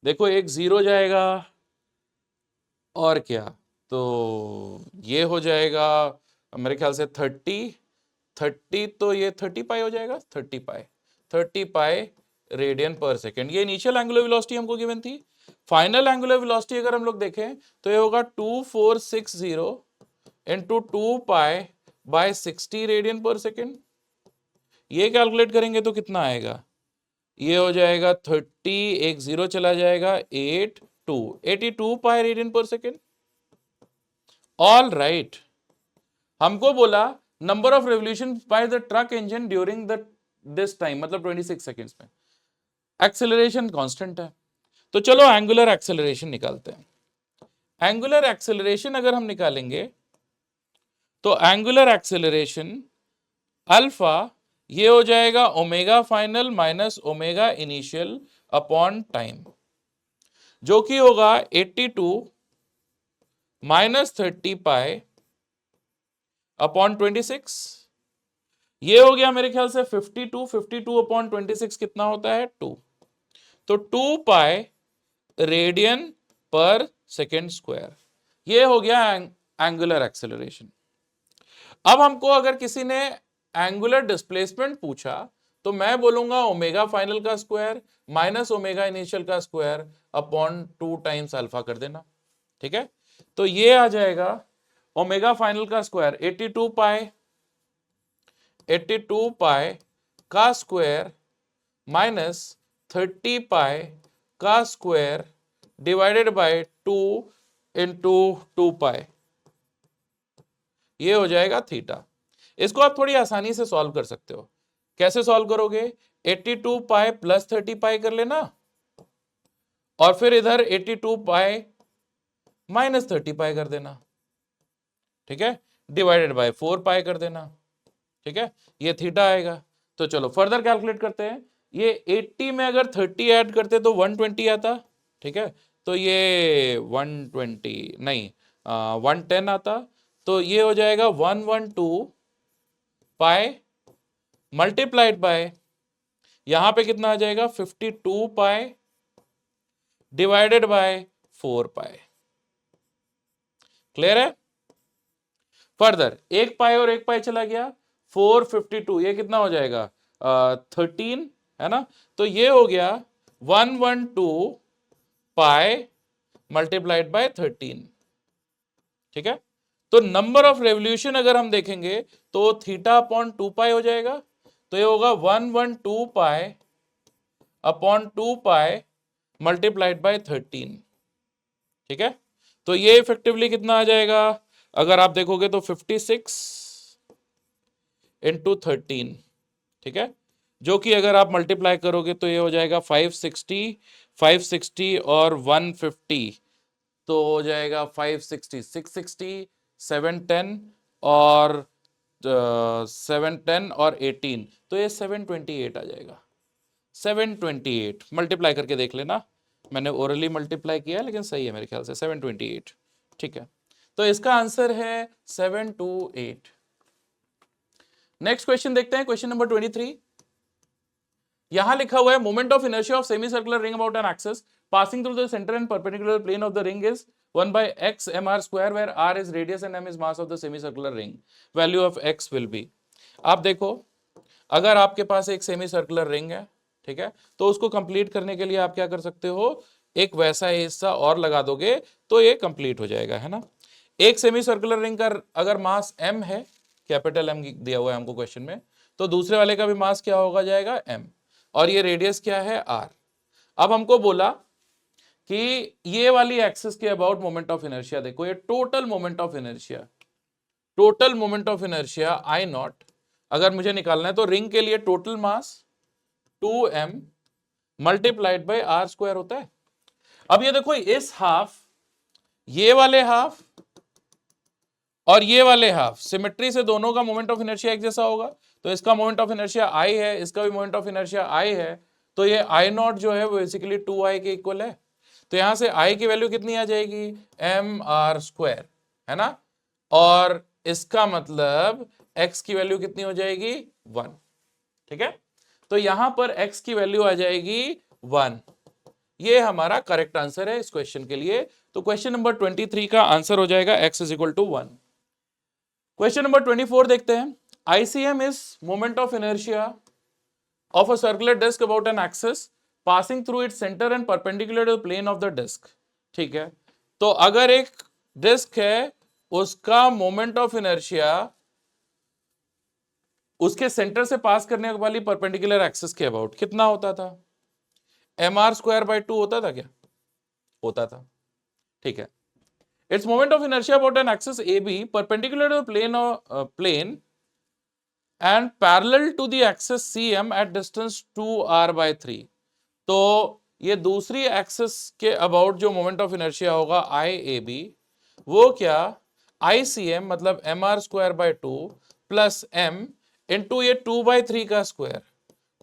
देखो एक जीरो जाएगा और क्या, तो ये हो जाएगा मेरे ख्याल से 30, तो ये 30 पाई हो जाएगा, 30 पाई रेडियन पर सेकेंड। ये इनिशियल एंगुलर वेलोसिटी हमको गिवन थी। फाइनल एंगुलर वेलोसिटी अगर हम लोग देखें तो ये होगा 2460 इंटू 2 पाई बाय 60 रेडियन पर सेकेंड। ये कैलकुलेट करेंगे तो कितना आएगा, ये हो जाएगा 30, एक जीरो चला जाएगा, 82 पाई रेडियन पर सेकेंड। ऑल राइट, हमको बोला number of revolution by the truck engine during this time, मतलब 26 सेकेंड्स में। एक्सेलरेशन कांस्टेंट है, तो चलो एंगुलर एक्सेलरेशन निकालते हैं। एंगुलर एक्सेलरेशन अगर हम निकालेंगे तो एंगुलर एक्सेलरेशन अल्फा ये हो जाएगा omega final minus omega initial upon time, जो कि होगा 82 माइनस 30 पाई अपॉन 26। ये हो गया मेरे ख्याल से 52 अपॉन 26 कितना होता है, 2, तो 2 पाई रेडियन पर सेकेंड स्क्वायर। ये हो गया एंगुलर एक्सेलरेशन। अब हमको अगर किसी ने एंगुलर डिस्प्लेसमेंट पूछा तो मैं बोलूंगा ओमेगा फाइनल का स्क्वायर माइनस ओमेगा इनिशियल का स्क्वायर अपॉन 2 टाइम्स अल्फा कर देना। ठीक है, तो ये आ जाएगा ओमेगा फाइनल का स्क्वायर 82 पाई का स्क्वायर माइनस 30 पाई का स्क्वायर डिवाइडेड बाय 2 इंटू 2 पाई, ये हो जाएगा थीटा। इसको आप थोड़ी आसानी से सॉल्व कर सकते हो। कैसे सॉल्व करोगे? 82 पाई प्लस 30 पाई कर लेना और फिर इधर 82 पाई माइनस 30 पाई कर देना। ठीक है, डिवाइडेड बाय 4 पाई कर देना। ठीक है, ये थीटा आएगा। तो चलो फर्दर कैलकुलेट करते हैं। ये 80 में अगर 30 ऐड करते तो 120 आता। ठीक है, तो ये 120 नहीं 110 आता। तो ये हो जाएगा 112 पाई मल्टीप्लाइड बाय, यहां पे कितना आ जाएगा 52 पाई डिवाइडेड बाय 4 पाई। क्लियर है? फर्दर एक पाई और एक पाई चला गया, 452, ये कितना हो जाएगा 13 है ना। तो ये हो गया 112 पाई मल्टीप्लाइड बाय 13। ठीक है, तो नंबर ऑफ रेवोल्यूशन अगर हम देखेंगे तो थीटा अपॉन 2 पाई हो जाएगा। तो ये होगा 112 pi upon 2 pi multiplied by 13। ठीक है, तो ये इफेक्टिवली कितना आ जाएगा? अगर आप देखोगे तो 56 इंटू 13। ठीक है, जो कि अगर आप मल्टीप्लाई करोगे तो ये हो जाएगा 560 और 150, तो हो जाएगा 560, 660, 710 और 710 और 18, तो ये 728 आ जाएगा। 728 मल्टीप्लाई करके देख लेना, मैंने ओरली मल्टीप्लाई किया लेकिन सही है मेरे ख्याल से 728। ठीक है, तो इसका आंसर है 728। नेक्स्ट क्वेश्चन देखते हैं, क्वेश्चन नंबर 23। यहां लिखा हुआ है moment of inertia of semi circular ring about an axis passing through the center and perpendicular plane of the ring is 1 by x mr square where r is radius and m is mass of the semicircular ring. Value of x will be, आप देखो अगर आपके पास एक semi circular ring है, ठीक है, तो उसको कंप्लीट करने के लिए आप क्या कर सकते हो, एक वैसा हिस्सा और लगा दोगे तो ये कंप्लीट हो जाएगा, है ना। एक सेमी सर्कुलर रिंग का अगर मास m है, कैपिटल M दिया हुआ है हमको क्वेश्चन में, तो दूसरे वाले का भी मास क्या होगा जाएगा m, और ये रेडियस क्या है r। अब हमको बोला कि ये वाली एक्सिस के अबाउट मोमेंट ऑफ इनर्शिया देखो, ये total moment of inertia I not अगर मुझे निकालना है तो रिंग के लिए total mass 2m multiplied by r square होता है। अब ये देखो इस हाफ, ये वाले हाफ और ये वाले हाफ सिमेट्री से दोनों का मोमेंट ऑफ इनर्शिया एक जैसा होगा, तो इसका मोमेंट ऑफ इनर्शिया i है, इसका भी मोमेंट ऑफ इनर्शिया i है, तो ये i नॉट जो है वो बेसिकली 2i के इक्वल है। तो यहां से i की वैल्यू कितनी आ जाएगी mr स्क्वायर, है ना, और इसका मतलब x की वैल्यू कितनी हो जाएगी 1। ठीक है, तो यहां पर x की वैल्यू आ जाएगी 1। ये हमारा करेक्ट आंसर है इस क्वेश्चन के लिए। तो क्वेश्चन नंबर 23 का आंसर हो जाएगा x is equal to 1। Question number 24 देखते हैं। ICM is moment of inertia of a circular disk about an axis passing through its center and perpendicular to the plane of the disk। ठीक है, तो अगर एक disc है उसका moment of inertia उसके सेंटर से पास करने वाली परपेंडिकुलर एक्सिस के अबाउट कितना होता था, mr स्क्वायर बाय 2 होता था क्या, होता था। ठीक है, its moment of inertia about an axis AB perpendicular to plane and parallel to the axis CM at distance 2r by 3। तो ये दूसरी एक्सिस के अबाउट जो मोमेंट ऑफ इनर्शिया होगा IAB, वो क्या ICM मतलब mr square by 2 plus m into ये 2 बाई 3 का स्क्वायर,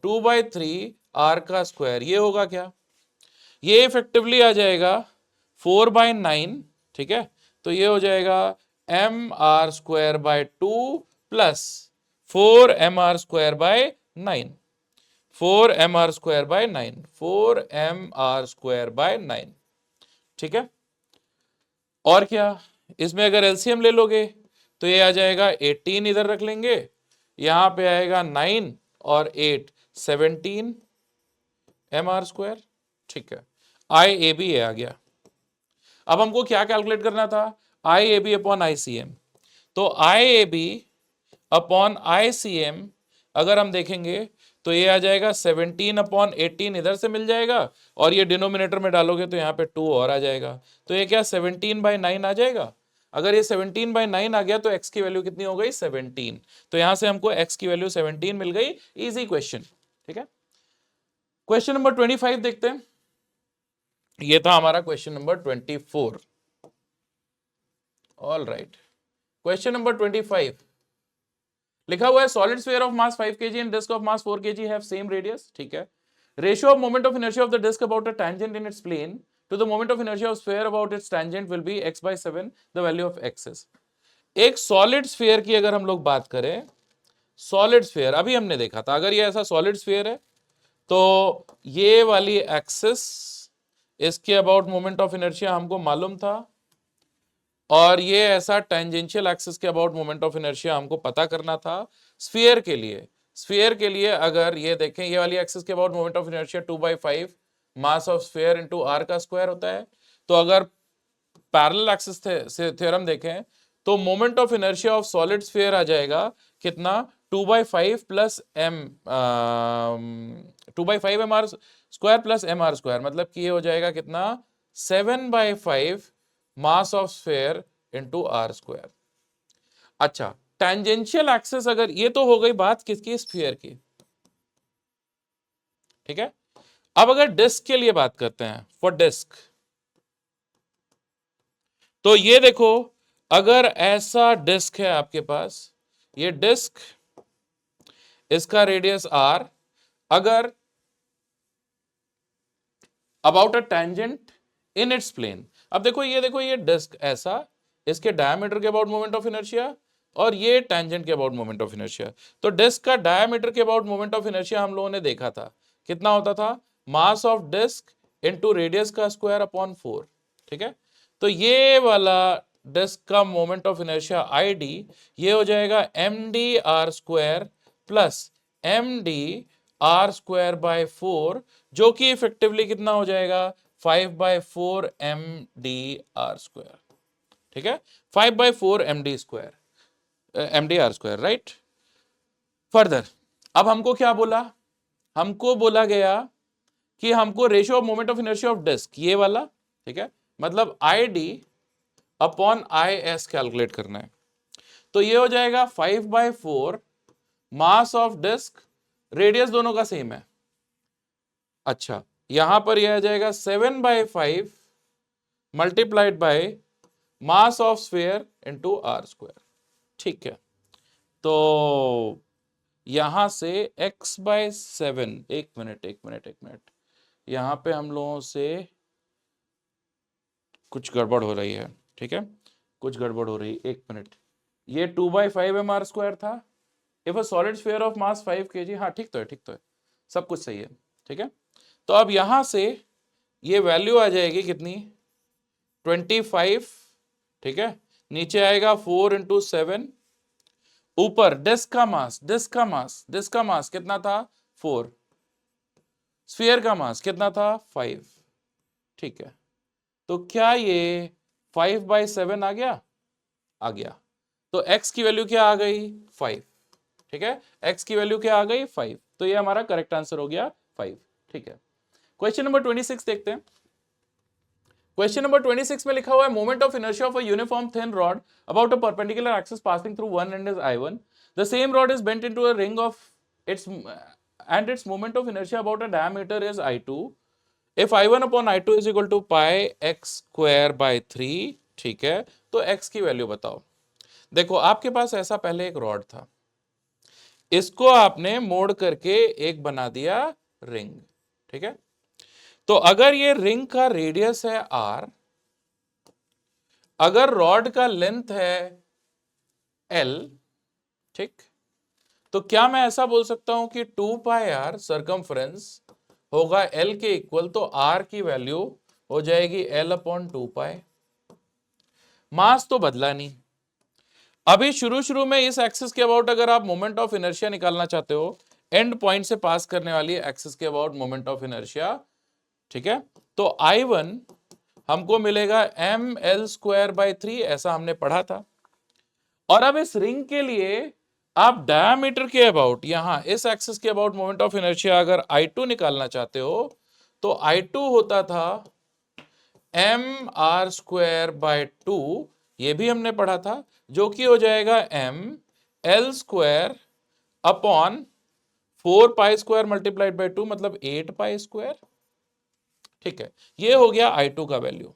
2 बाई 3 r का स्क्वायर, ये होगा क्या, ये इफेक्टिवली आ जाएगा 4 बाई 9। ठीक है, तो ये हो जाएगा mr square by 2 plus 4mr square by 9, 4mr square by 9, 4mr square by 9। ठीक है, और क्या, इसमें अगर एलसीएम ले लोगे तो ये आ जाएगा 18, इधर रख लेंगे यहां पे आएगा 9 और 8 17 mr²। ठीक है, IAB आ गया। अब हमको क्या कैलकुलेट करना था, IAB अपॉन ICM। तो IAB अपॉन ICM अगर हम देखेंगे तो ये आ जाएगा 17 अपॉन 18 इधर से मिल जाएगा, और ये डिनोमिनेटर में डालोगे तो यहाँ पे 2 और आ जाएगा। तो ये क्या 17/9 आ जाएगा। अगर ये 17/9 आ गया तो x की वैल्यू कितनी हो गई 17। तो यहां से हमको x की वैल्यू 17 मिल गई। Easy question. ठीक है, क्वेश्चन नंबर 25 देखते हैं। ये था हमारा question number 24। All right, question number 25 लिखा हुआ है solid sphere of mass 5 kg and disc of mass 4 kg have same radius. ठीक है, ratio of moment of inertia of the disc about a tangent in its plane to the moment of inertia of sphere about its tangent will be x/7। The value of x is. एक solid sphere की अगर हम लोग बात करें, solid sphere अभी हमने देखा था, अगर ये ऐसा सॉलिड स्फीयर है तो ये वाली एक्सिस, इसके अबाउट मोमेंट ऑफ इनर्शिया हमको मालूम था, और ये ऐसा टेंजेंशियल एक्सिस के अबाउट मोमेंट ऑफ इनर्शिया हमको पता करना था। स्फीयर के लिए अगर ये देखें, ये वाली एक्सिस के about moment of inertia 2/5 mass of sphere into R का स्क्वायर होता है। तो अगर पैरेलल एक्सिस से थ्योरम देखें तो moment of inertia of solid sphere आ जाएगा कितना 2/5 plus m 2/5 mr² plus mr², मतलब कि ये हो जाएगा कितना 7/5 मास ऑफ स्फीयर इंटू r²। अच्छा, टेंजेंशियल एक्सिस अगर, ये तो हो गई बात किसकी, स्फीयर की। ठीक है, अब अगर डिस्क के लिए बात करते हैं, फॉर डिस्क, तो ये देखो अगर ऐसा डिस्क है आपके पास, ये डिस्क, इसका रेडियस r, अगर about a tangent in its plane. अब देखो ये डिस्क ऐसा, इसके डायमीटर के अबाउट मोमेंट ऑफ इनर्शिया, और ये टेंजेंट के अबाउट मोमेंट ऑफ इनर्शिया। तो डिस्क का डायमीटर के अबाउट मोमेंट ऑफ इनर्शिया हम लोगों ने देखा था, कितना होता था, mass of disc into radius का स्क्वायर अपॉन 4। ठीक है, तो ये वाला डिस्क का मोमेंट ऑफ इनर्शिया ID, ये हो जाएगा mdr² प्लस mdr²/4, जो कि इफेक्टिवली कितना हो जाएगा 5/4 mdr²। ठीक है, 5/4 mdr², राइट। फर्दर अब हमको क्या बोला, हमको बोला गया कि हमको ratio of moment of inertia of disc, ये वाला, ठीक है, मतलब ID अपॉन IS कैलकुलेट करना है। तो ये हो जाएगा 5/4 मास ऑफ डिस्क, रेडियस दोनों का सेम है। अच्छा, यहां पर यह आ जाएगा 7/5 multiplied by mass of sphere into r²। ठीक है, तो यहां से x/7, एक मिनट, यहां पे हम लोगों से कुछ गड़बड़ हो रही है। ठीक है, कुछ गड़बड़ हो रही है, एक मिनट। ये 2/5 mr² था, if a solid sphere of mass 5 kg। हाँ ठीक तो है, सब कुछ सही है। ठीक है, तो अब यहां से ये वैल्यू आ जाएगी कितनी 25। ठीक है, नीचे आएगा 4 × 7, ऊपर डिस्क का मास कितना था 4, स्फीयर का मास कितना था 5। ठीक है, तो क्या ये 5/7 आ गया, तो x की वैल्यू क्या आ गई 5। ठीक है, x की वैल्यू क्या आ गई 5, तो ये हमारा करेक्ट आंसर हो गया 5। ठीक है, क्वेश्चन नंबर 26 देखते हैं। क्वेश्चन नंबर 26 में लिखा हुआ है moment of inertia of a uniform thin rod about a perpendicular axis passing through one and is I1। The same rod is bent into a ring of its and its moment of inertia about a diameter is I2 if I1 upon I2 is equal to pi x²/3। ठीक है, तो x की value बताओ। देखो आपके पास ऐसा पहले एक रॉड था, इसको आपने मोड़ करके एक बना दिया रिंग। ठीक है, तो अगर ये रिंग का रेडियस है r, अगर रॉड का लेंथ है l, ठीक, तो क्या मैं ऐसा बोल सकता हूं कि 2πr सरकमफ्रेंस होगा l के इक्वल, तो r की वैल्यू हो जाएगी l/2π। मास तो बदला नहीं, अभी शुरू शुरू में इस एक्सिस के अबाउट अगर आप मोमेंट ऑफ इनर्शिया निकालना चाहते हो, एंड पॉइंट से पास करने वाली एक्सिस के अबाउट मोमेंट ऑफ इनर्शिया, ठीक है, तो I1 हमको मिलेगा mL²/3, ऐसा हमने पढ़ा था। और अब इस रिंग के लिए आप डायमीटर के अबाउट, यहां इस एक्सिस के अबाउट मोमेंट ऑफ इनर्शिया अगर I2 निकालना चाहते हो तो I2 होता था mR²/2, ये भी हमने पढ़ा था, जो कि हो जाएगा mL²/4π² मल्टीप्लाइड बाय 2, मतलब 8π²। ठीक है, ये हो गया I2 का वैल्यू।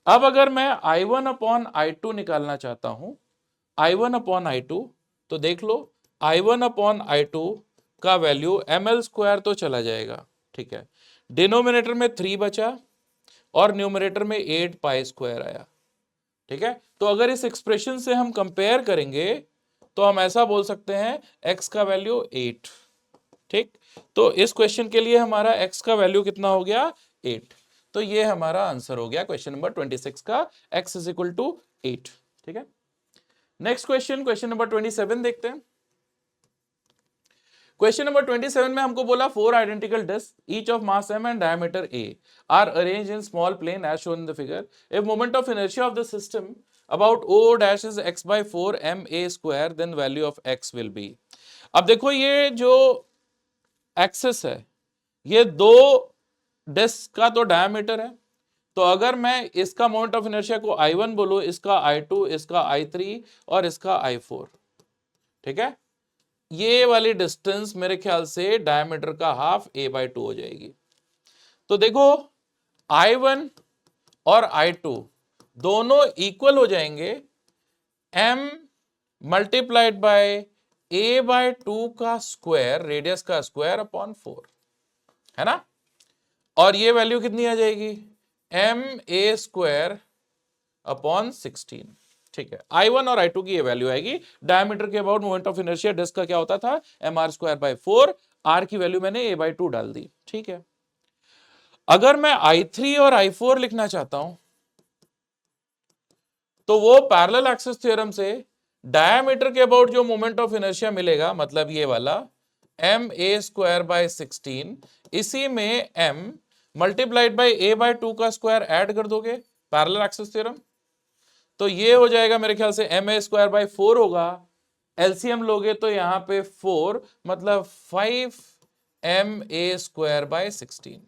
अब अगर मैं I1/I2 निकालना चाहता हूं, I1/I2, तो देख लो I1/I2 का वैल्यू mL² तो चला जाएगा, ठीक है, डिनोमिनेटर में 3 बचा और न्यूमरेटर में 8π² आया, ठीक है। तो अगर इस एक्सप्रेशन से हम कंपेयर करेंगे तो हम ऐसा बोल सकते हैं x का वैल्यू 8, ठीक। तो इस क्वेश्चन के लिए हमारा x का वैल्यू कितना हो गया, 8। तो ये हमारा आंसर हो गया क्वेश्चन नंबर 26 का, x = 8, ठीक है। नेक्स्ट क्वेश्चन, क्वेश्चन नंबर 27 देखते हैं। क्वेश्चन नंबर 27 में हमको बोला 4 identical disc each of mass m and diameter a are arranged in small plane as shown in the figure. If moment of inertia of the system about o dash is x/4 ma², then value of x will be. अब देखो ये जो axis है, ये दो disc का तो diameter है, तो अगर मैं इसका मोमेंट ऑफ इनर्शिया को I1 बोलूं, इसका I2, इसका I3 और इसका I4, ठीक है, ये वाली डिस्टेंस मेरे ख्याल से डायमीटर का हाफ a/2 हो जाएगी। तो देखो I1 और I2 दोनों इक्वल हो जाएंगे m मल्टीप्लाइड बाय a/2 का स्क्वायर, रेडियस का स्क्वायर अपॉन 4, है ना। और ये वैल्यू कितनी आ जाएगी, ma² अपॉन 16, ठीक है। I1 और I2 की ये वैल्यू आएगी। डायमीटर के about moment of inertia disc का क्या होता था, mR²/4, r की वैल्यू मैंने a/2 डाल दी, ठीक है। अगर मैं I3 और I4 लिखना चाहता हूं तो वो पैरेलल एक्सिस थ्योरम से डायमीटर के अबाउट जो मोमेंट ऑफ इनर्शिया मिलेगा, मतलब ये वाला ma²/16, इसी में m मल्टीप्लाइड बाय a/2 का स्क्वायर ऐड कर दोगे, पैरेलल एक्सिस थ्योरम, तो ये हो जाएगा मेरे ख्याल से ma²/4 होगा। एलसीएम लोगे तो यहां पे 4, मतलब 5ma²/16,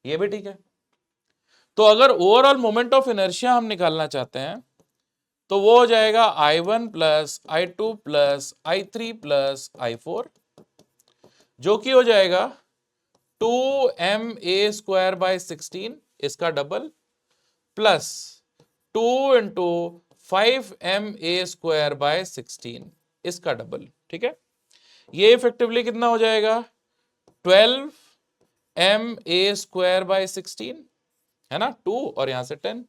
ये भी ठीक है। तो अगर ओवरऑल मोमेंट ऑफ इनर्शिया हम निकालना चाहते हैं तो वो हो जाएगा I1 plus I2 plus I3 plus I4, जो कि हो जाएगा 2ma²/16, इसका डबल, प्लस 2 × 5ma²/16, इसका डबल, ठीक है। ये इफेक्टिवली कितना हो जाएगा, 12ma²/16, है ना, 2 और यहां से 10,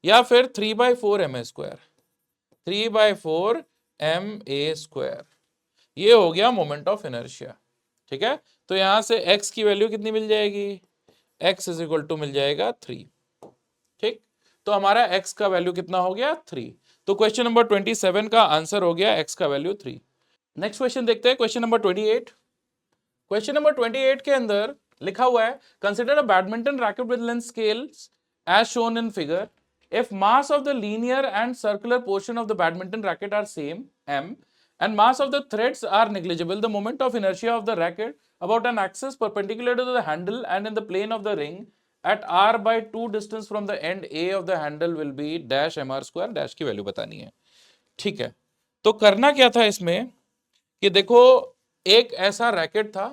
या फिर 3/4ma², 3/4ma², ये हो गया मोमेंट ऑफ इनर्शिया, ठीक है। तो यहां से x की वैल्यू कितनी मिल जाएगी, x = मिल जाएगा 3, ठीक। तो हमारा x का वैल्यू कितना हो गया, 3। तो क्वेश्चन नंबर 27 का आंसर हो गया x का वैल्यू 3। नेक्स्ट क्वेश्चन देखते हैं, क्वेश्चन नंबर 28। क्वेश्चन नंबर 28 के अंदर लिखा हुआ है, consider a badminton racket with length scales as shown in figure. If mass of the linear and circular portion of the badminton racket are same, m, and mass of the threads are negligible, the moment of inertia of the racket about an axis perpendicular to the handle and in the plane of the ring at r/2 distance from the end A of the handle will be dash mr², dash की value बतानी है, ठीक है। तो करना क्या था इसमें कि देखो एक ऐसा रैकेट था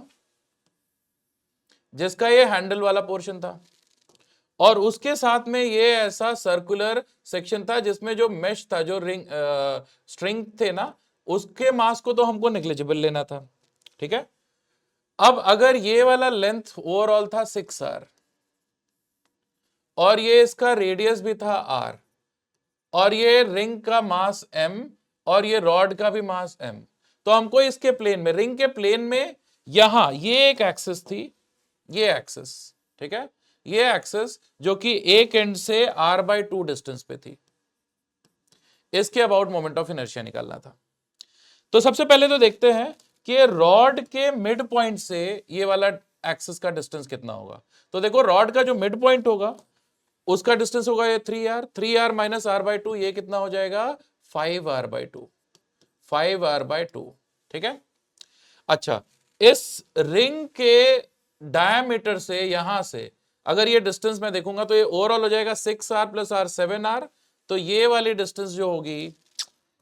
जिसका ये हैंडल वाला पोर्शन था, और उसके साथ में ये ऐसा सर्कुलर सेक्शन था जिसमें जो मेश था, जो रिंग स्ट्रिंग थे ना, उसके मास को तो हमको नेग्लिजिबल लेना था, ठीक है। अब अगर ये वाला लेंथ ओवरऑल था 6r और ये इसका रेडियस भी था r, और ये रिंग का मास m और ये रॉड का भी मास m, तो हमको इसके प्लेन में, रिंग के प्लेन में, यहां ये एक एक्सिस थी, ये एक्सिस, ठीक है, ये एक्सिस जो कि एक एंड से r/2 डिस्टेंस पे थी, इसके अबाउट मोमेंट ऑफ इनर्शिया निकालना था। तो सबसे पहले तो देखते हैं कि रॉड के मिड पॉइंट से ये वाला एक्सिस का डिस्टेंस कितना होगा। तो देखो रॉड का जो मिड पॉइंट होगा उसका डिस्टेंस होगा ये 3r, 3r माइनस r/2, ये कितना हो जाएगा 5r/2, 5r/2, ठीक है। अच्छा, इस रिंग के डायमीटर से यहां से अगर ये डिस्टेंस मैं देखूंगा तो ये ओवरऑल हो जाएगा 6r प्लस r 7r। तो ये वाली डिस्टेंस जो होगी,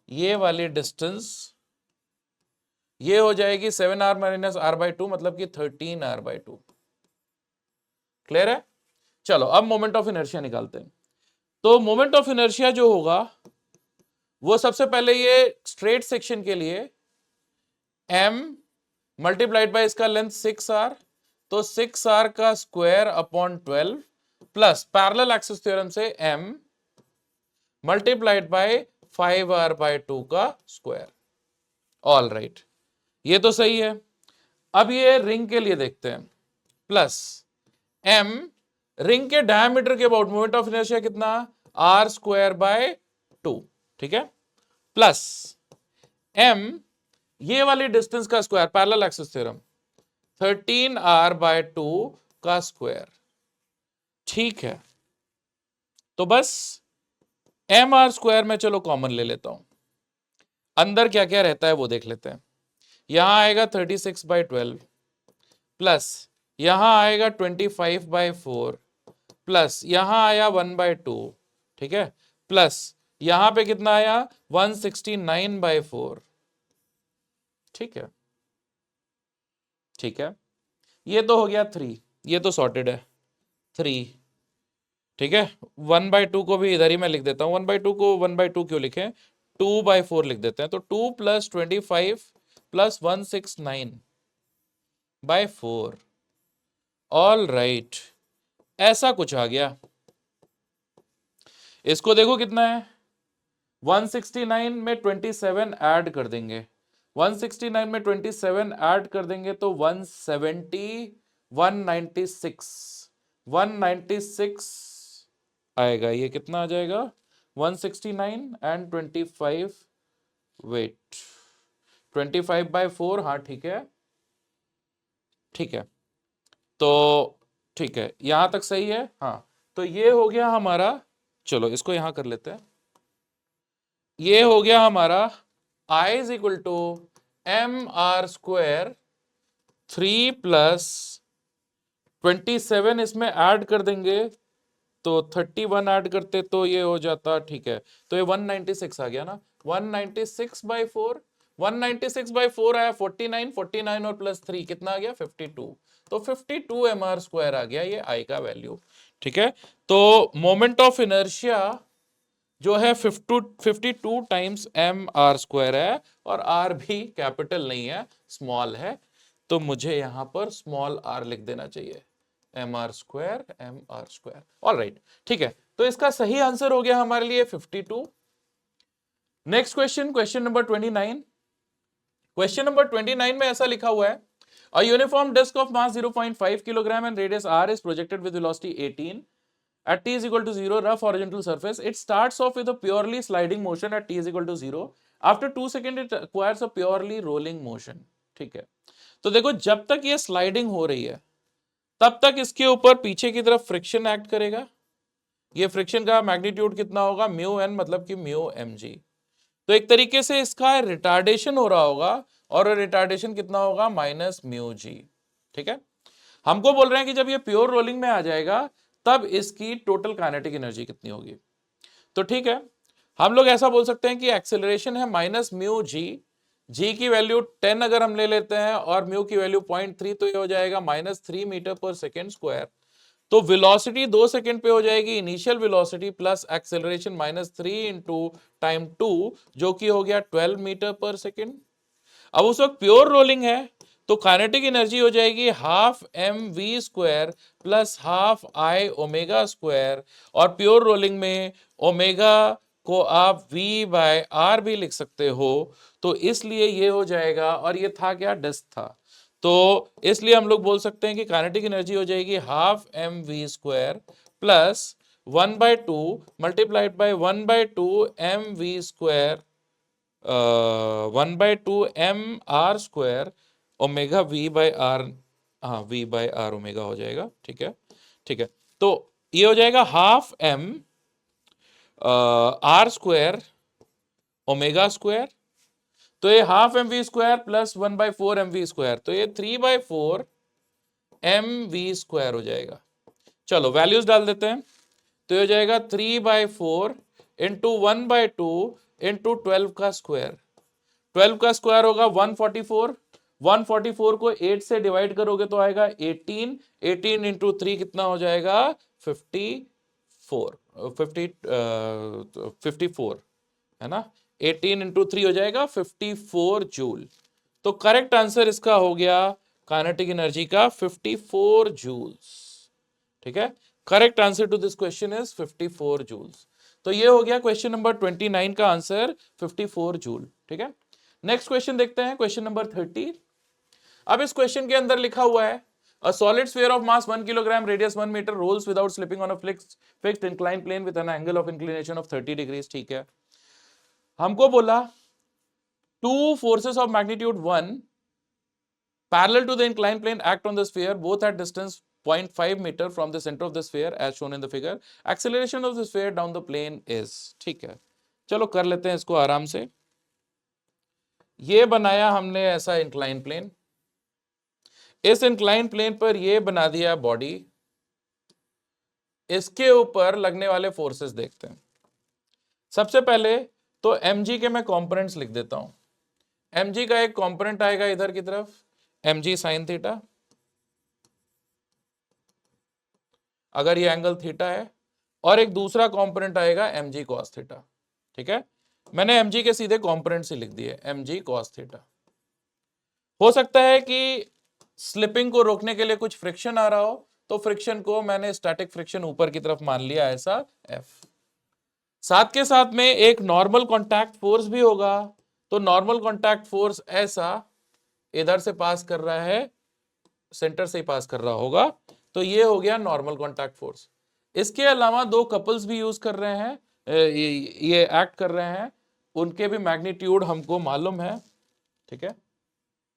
ये वाली डिस्टेंस ये हो जाएगी 7r माइनस r/2, मतलब कि 13r/2। क्लियर है? चलो अब मोमेंट ऑफ इनर्शिया निकालते हैं। तो मोमेंट ऑफ इनर्शिया जो होगा वो सबसे पहले ये स्ट्रेट सेक्शन के लिए m मल्टीप्लाइड बाय इसका लेंथ 6r, तो 6r का square upon 12 plus parallel axis theorem से m मल्टीप्लाइड बाय 5r/2 का स्क्वायर। ऑल राइट, ये तो सही है। अब ये रिंग के लिए देखते हैं, प्लस m रिंग के डायमीटर के अबाउट मोमेंट ऑफ इनर्शिया कितना, r²/2, ठीक है, प्लस m ये वाली डिस्टेंस का square parallel axis theorem 13r/2 का स्क्वायर, ठीक है। तो बस mr² में चलो कॉमन ले लेता हूं, अंदर क्या क्या रहता है वो देख लेते हैं। यहां आएगा 36/12 प्लस यहां आएगा 25/4 प्लस यहां आया 1/2, ठीक है, प्लस यहां पे कितना आया 169/4, ठीक है, ठीक है। ये तो हो गया 3, ये तो सॉर्टेड है 3, ठीक है। 1/2 को भी इधर ही मैं लिख देता हूं, 1/2 को 1/2 क्यों लिखें, 2/4 लिख देते हैं। तो 2 प्लस 25 प्लस 169/4, ऑल राइट, ऐसा कुछ आ गया। इसको देखो कितना है, 169 में 27 ऐड कर देंगे, 169 में 27 ऐड कर देंगे तो 170, 196 आएगा। ये कितना आ जाएगा 169 एंड 25, वेट 25/4, हाँ ठीक है, ठीक है, तो ठीक है, यहां तक सही है। हाँ, तो ये हो गया हमारा, चलो इसको यहां कर लेते हैं, ये हो गया हमारा I is equal to mr², 3 plus 27 इसमें ऐड कर देंगे तो 31 ऐड करते तो ये हो जाता, ठीक है, तो ये 196 आ गया ना, 196/4, 196/4 आया 49, 49 और प्लस 3 कितना आ गया 52, तो 52 mr² आ गया ये I का वैल्यू, ठीक है। तो मोमेंट ऑफ इनर्शिया जो है 52 टाइम्स mr² है, और r भी कैपिटल नहीं है, स्मॉल है, तो मुझे यहां पर स्मॉल r लिख देना चाहिए, mr²। ऑल राइट, ठीक है, तो इसका सही आंसर हो गया हमारे लिए 52। Next question, question number 29। Question number 29 में ऐसा लिखा हुआ है, a uniform disc of mass 0.5 kilogram and radius r is projected with velocity 18 at t is equal to 0 rough horizontal surface. It starts off with a purely sliding motion at t is equal to 0. After 2 seconds it acquires a purely rolling motion, ठीक है। तो देखो जब तक ये sliding हो रही है तब तक इसके ऊपर पीछे की तरफ फ्रिक्शन एक्ट करेगा। ये फ्रिक्शन का मैग्नीट्यूड कितना होगा, μn, मतलब कि μmg। तो एक तरीके से इसका रिटार्डेशन हो रहा होगा, और रिटार्डेशन कितना होगा -μg, ठीक है। हमको बोल रहे हैं कि जब ये प्योर रोलिंग में आ जाएगा तब इसकी टोटल काइनेटिक एनर्जी कितनी होगी। तो ठीक है, हम लोग ऐसा बोल सकते हैं कि एक्सेलरेशन है -μg, g की वैल्यू 10 अगर हम ले लेते हैं और म्यू की वैल्यू 0.3, तो ये हो जाएगा -3 मीटर पर सेकेंड स्क्वायर। तो वेलोसिटी 2 सेकंड पे हो जाएगी initial velocity plus acceleration -3 into time 2, जो कि हो गया 12 मीटर पर सेकेंड। अब उस वक्त प्योर रोलिंग है तो काइनेटिक एनर्जी हो जाएगी half mv² plus half I ओमेगा², और प्योर रोलिंग में ओमेगा को आप v/r भी लिख सकते हो, तो इसलिए ये हो जाएगा, और ये था क्या, डिस्क था, तो इसलिए हम लोग बोल सकते हैं कि काइनेटिक एनर्जी हो जाएगी half mv² plus 1/2 multiplied by 1/2 mv², 1/2 mr² omega v by R, हाँ v बाय आर ओमेगा हो जाएगा। ठीक है, ठीक है, तो ये हो जाएगा half m r² omega square, तो ये हाफ mv² प्लस 1/4 mv², तो ये 3/4 mv² हो जाएगा। चलो वैल्यूज डाल देते हैं, तो ये हो जाएगा 3/4 इंटू 1/2 इंटू 12 का स्क्वायर, 12 का स्क्वायर होगा 144, 144 को 8 से डिवाइड करोगे तो आएगा 18, 18 इंटू 3 कितना हो जाएगा 54, 54 है ना, 18 इंटू 3 हो जाएगा 54 जूल। तो करेक्ट आंसर इसका हो गया काइनेटिक एनर्जी का 54 जूल्स। ठीक है, correct answer to this question is 54 joules. तो ये हो गया क्वेश्चन नंबर 29 का आंसर 54 जूल। ठीक है, नेक्स्ट क्वेश्चन देखते हैं, क्वेश्चन नंबर 30। अब इस क्वेश्चन के अंदर लिखा हुआ है A solid sphere of mass 1 kilogram, radius 1 meter, rolls without slipping on a fixed inclined plane with an angle of inclination of 30 degrees। ठीक है, हमको बोला two forces of magnitude 1 parallel to the inclined plane act on the sphere, both at distance 0.5 meter from the center of the sphere as shown in the figure. Acceleration of the sphere down the plane is। ठीक है, चलो कर लेते हैं इसको आराम से। ये बनाया हमने ऐसा इंक्लाइन प्लेन, इस इंक्लाइन प्लेन पर ये बना दिया बॉडी, इसके ऊपर लगने वाले फोर्सेस देखते हैं। सबसे पहले तो mg के मैं कंपोनेंट्स लिख देता हूं। mg का एक कंपोनेंट आएगा इधर की तरफ mg साइन थीटा, अगर ये एंगल थीटा है, और एक दूसरा कंपोनेंट आएगा mg cos थीटा। ठीक है, मैंने mg के सीधे कंपोनेंट्स ही लिख दिए mg cos थीटा। हो सकता है कि स्लिपिंग को रोकने के लिए कुछ फ्रिक्शन आ रहा हो, तो फ्रिक्शन को मैंने स्टैटिक फ्रिक्शन ऊपर की तरफ मान लिया ऐसा F। साथ के साथ में एक नॉर्मल कॉन्टैक्ट फोर्स भी होगा, तो नॉर्मल कॉन्टैक्ट फोर्स ऐसा इधर से पास कर रहा है, सेंटर से ही पास कर रहा होगा, तो ये हो गया नॉर्मल कॉन्टैक्ट फोर्स। इसके अलावा दो कपल्स भी यूज कर रहे हैं, ये एक्ट कर रहे हैं, उनके भी मैग्नीट्यूड हमको मालूम है। ठीक है,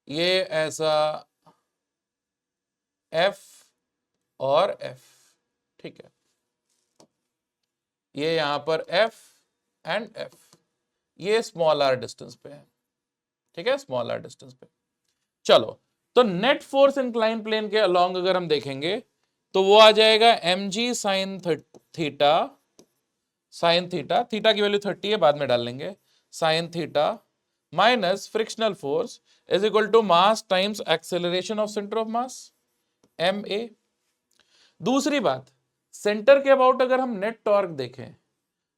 ये ऐसा F और F। ठीक है, ये यहां पर F एंड F, ये स्मॉल r डिस्टेंस पे है। ठीक है, स्मॉल r डिस्टेंस पे। चलो, तो नेट फोर्स इंक्लाइन प्लेन के अलोंग अगर हम देखेंगे तो वो आ जाएगा mg sine theta, sine theta, theta की वैल्यू 30 है, बाद में डाल लेंगे, sine theta minus frictional force is equal to mass times acceleration of centre of mass ma। दूसरी बात, सेंटर के अबाउट अगर हम नेट टॉर्क देखें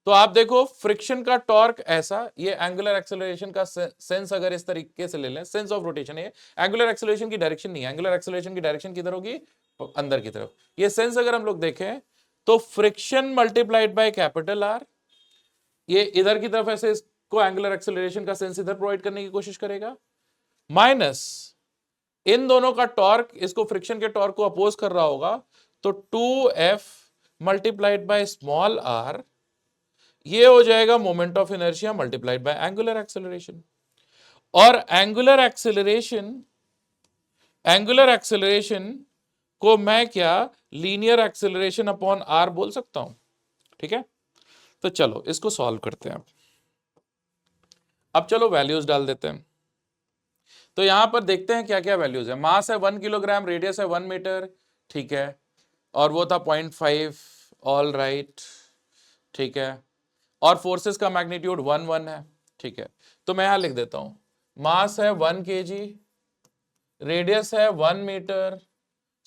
तो आप देखो फ्रिक्शन का टॉर्क ऐसा, ये एंगुलर एक्सेलरेशन का सेंस अगर इस तरीके से ले लें, सेंस ऑफ रोटेशन है, एंगुलर एक्सेलरेशन की डायरेक्शन नहीं है, एंगुलर एक्सेलरेशन की डायरेक्शन किधर होगी, अंदर की तरफ। ये सेंस अगर हम लोग देखें तो friction multiplied by capital R, ये इधर की तरफ ऐसे इसको एंगुलर एक्सेलरेशन का सेंस इधर प्रोवाइड करने की कोशिश करेगा, माइनस इन दोनों का टॉर्क इसको फ्रिक्शन के टॉर्क को अपोज कर रहा होगा, तो 2F multiplied by small r, ये हो जाएगा moment of inertia multiplied by angular acceleration. और एंगुलर एक्सेलरेशन को मैं क्या लीनियर एक्सेलरेशन अपॉन r बोल सकता हूं। ठीक है, तो चलो इसको सॉल्व करते हैं। अब चलो वैल्यूज डाल देते हैं। तो यहां पर देखते हैं क्या क्या वैल्यूज है। मास है 1 किलोग्राम, रेडियस है 1 मीटर। ठीक है, और वो था 0.5, ऑल राइट। ठीक है, और फोर्सेस का मैग्नीट्यूड 1 है। ठीक है, तो मैं यहां लिख देता हूं, मास है 1 kg, रेडियस है 1 मीटर,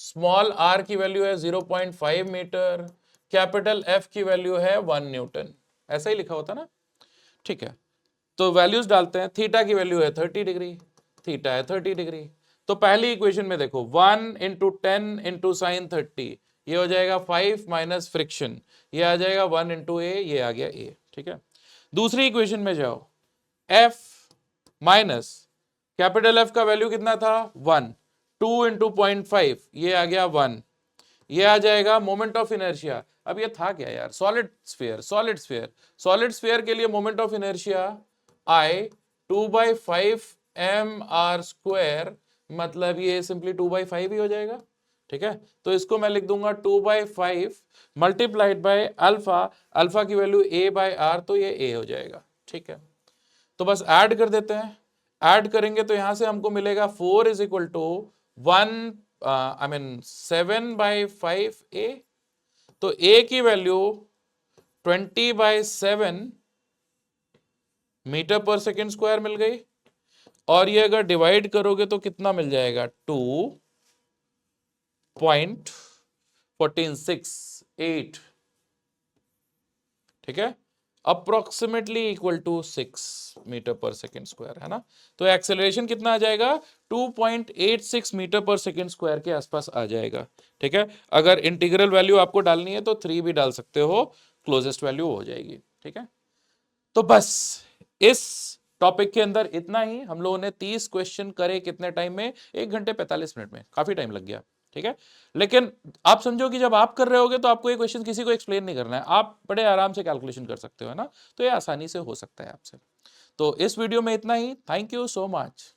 स्मॉल r की वैल्यू है 0.5 मीटर, कैपिटल F की वैल्यू है 1 न्यूटन। ऐसा ही लिखा होता ना। ठीक है, तो वैल्यूज डालते हैं। थीटा की वैल्यू है 30 डिग्री, थीटा है 30 डिग्री। तो पहली इक्वेशन में देखो 1 इंटू 10 इंटू साइन 30, ये हो जाएगा 5 माइनस फ्रिक्शन, ये आ जाएगा 1 इंटू ए, ये आ गया ए। ठीक है, दूसरी इक्वेशन में जाओ, F माइनस कैपिटल F का वैल्यू कितना था 1, 2 इंटू 0.5, ये आ गया 1, ये आ जाएगा मोमेंट ऑफ इनर्शिया। अब ये था क्या यार, solid sphere, solid sphere, solid sphere के लिए moment of inertia I 2/5 mr², मतलब ये सिंपली 2/5 ही हो जाएगा, ठीक है। तो इसको मैं लिख दूंगा 2/5 मल्टीप्लाइड बाय अल्फा, अल्फा की वैल्यू a/r, तो ये a हो जाएगा, ठीक है। तो बस ऐड कर देते हैं, ऐड करेंगे तो यहां से हमको मिलेगा 4 इज इक्वल टू 7/5a, तो a की वैल्यू 20/7 मीटर पर सेकेंड स्क्वायर मिल गई, और ये अगर डिवाइड करोगे तो कितना मिल जाएगा, 2.146 ठीक है, अप्रोक्सीमेटली इक्वल टू 6 मीटर पर सेकेंड स्क्वायर, है ना। तो एक्सेलरेशन कितना आ जाएगा, 2.86 मीटर पर सेकेंड स्क्वायर के आसपास आ जाएगा, ठीक है। अगर इंटीग्रल वैल्यू आपको डालनी है तो 3 भी डाल सकते हो, क्लोजेस्ट वैल्यू हो जाएगी, ठीक है। तो बस इस टॉपिक के अंदर इतना ही। हम लोगों ने 30 क्वेश्चन करे, कितने टाइम में, 1 घंटे 45 मिनट में, काफी टाइम लग गया, ठीक है। लेकिन आप समझो कि जब आप कर रहे होगे तो आपको ये क्वेश्चन किसी को एक्सप्लेन नहीं करना है, आप बड़े आराम से कैलकुलेशन कर सकते हो, है ना। तो ये आसानी से हो सकता है आपसे। तो इस वीडियो में इतना ही, थैंक यू सो मच।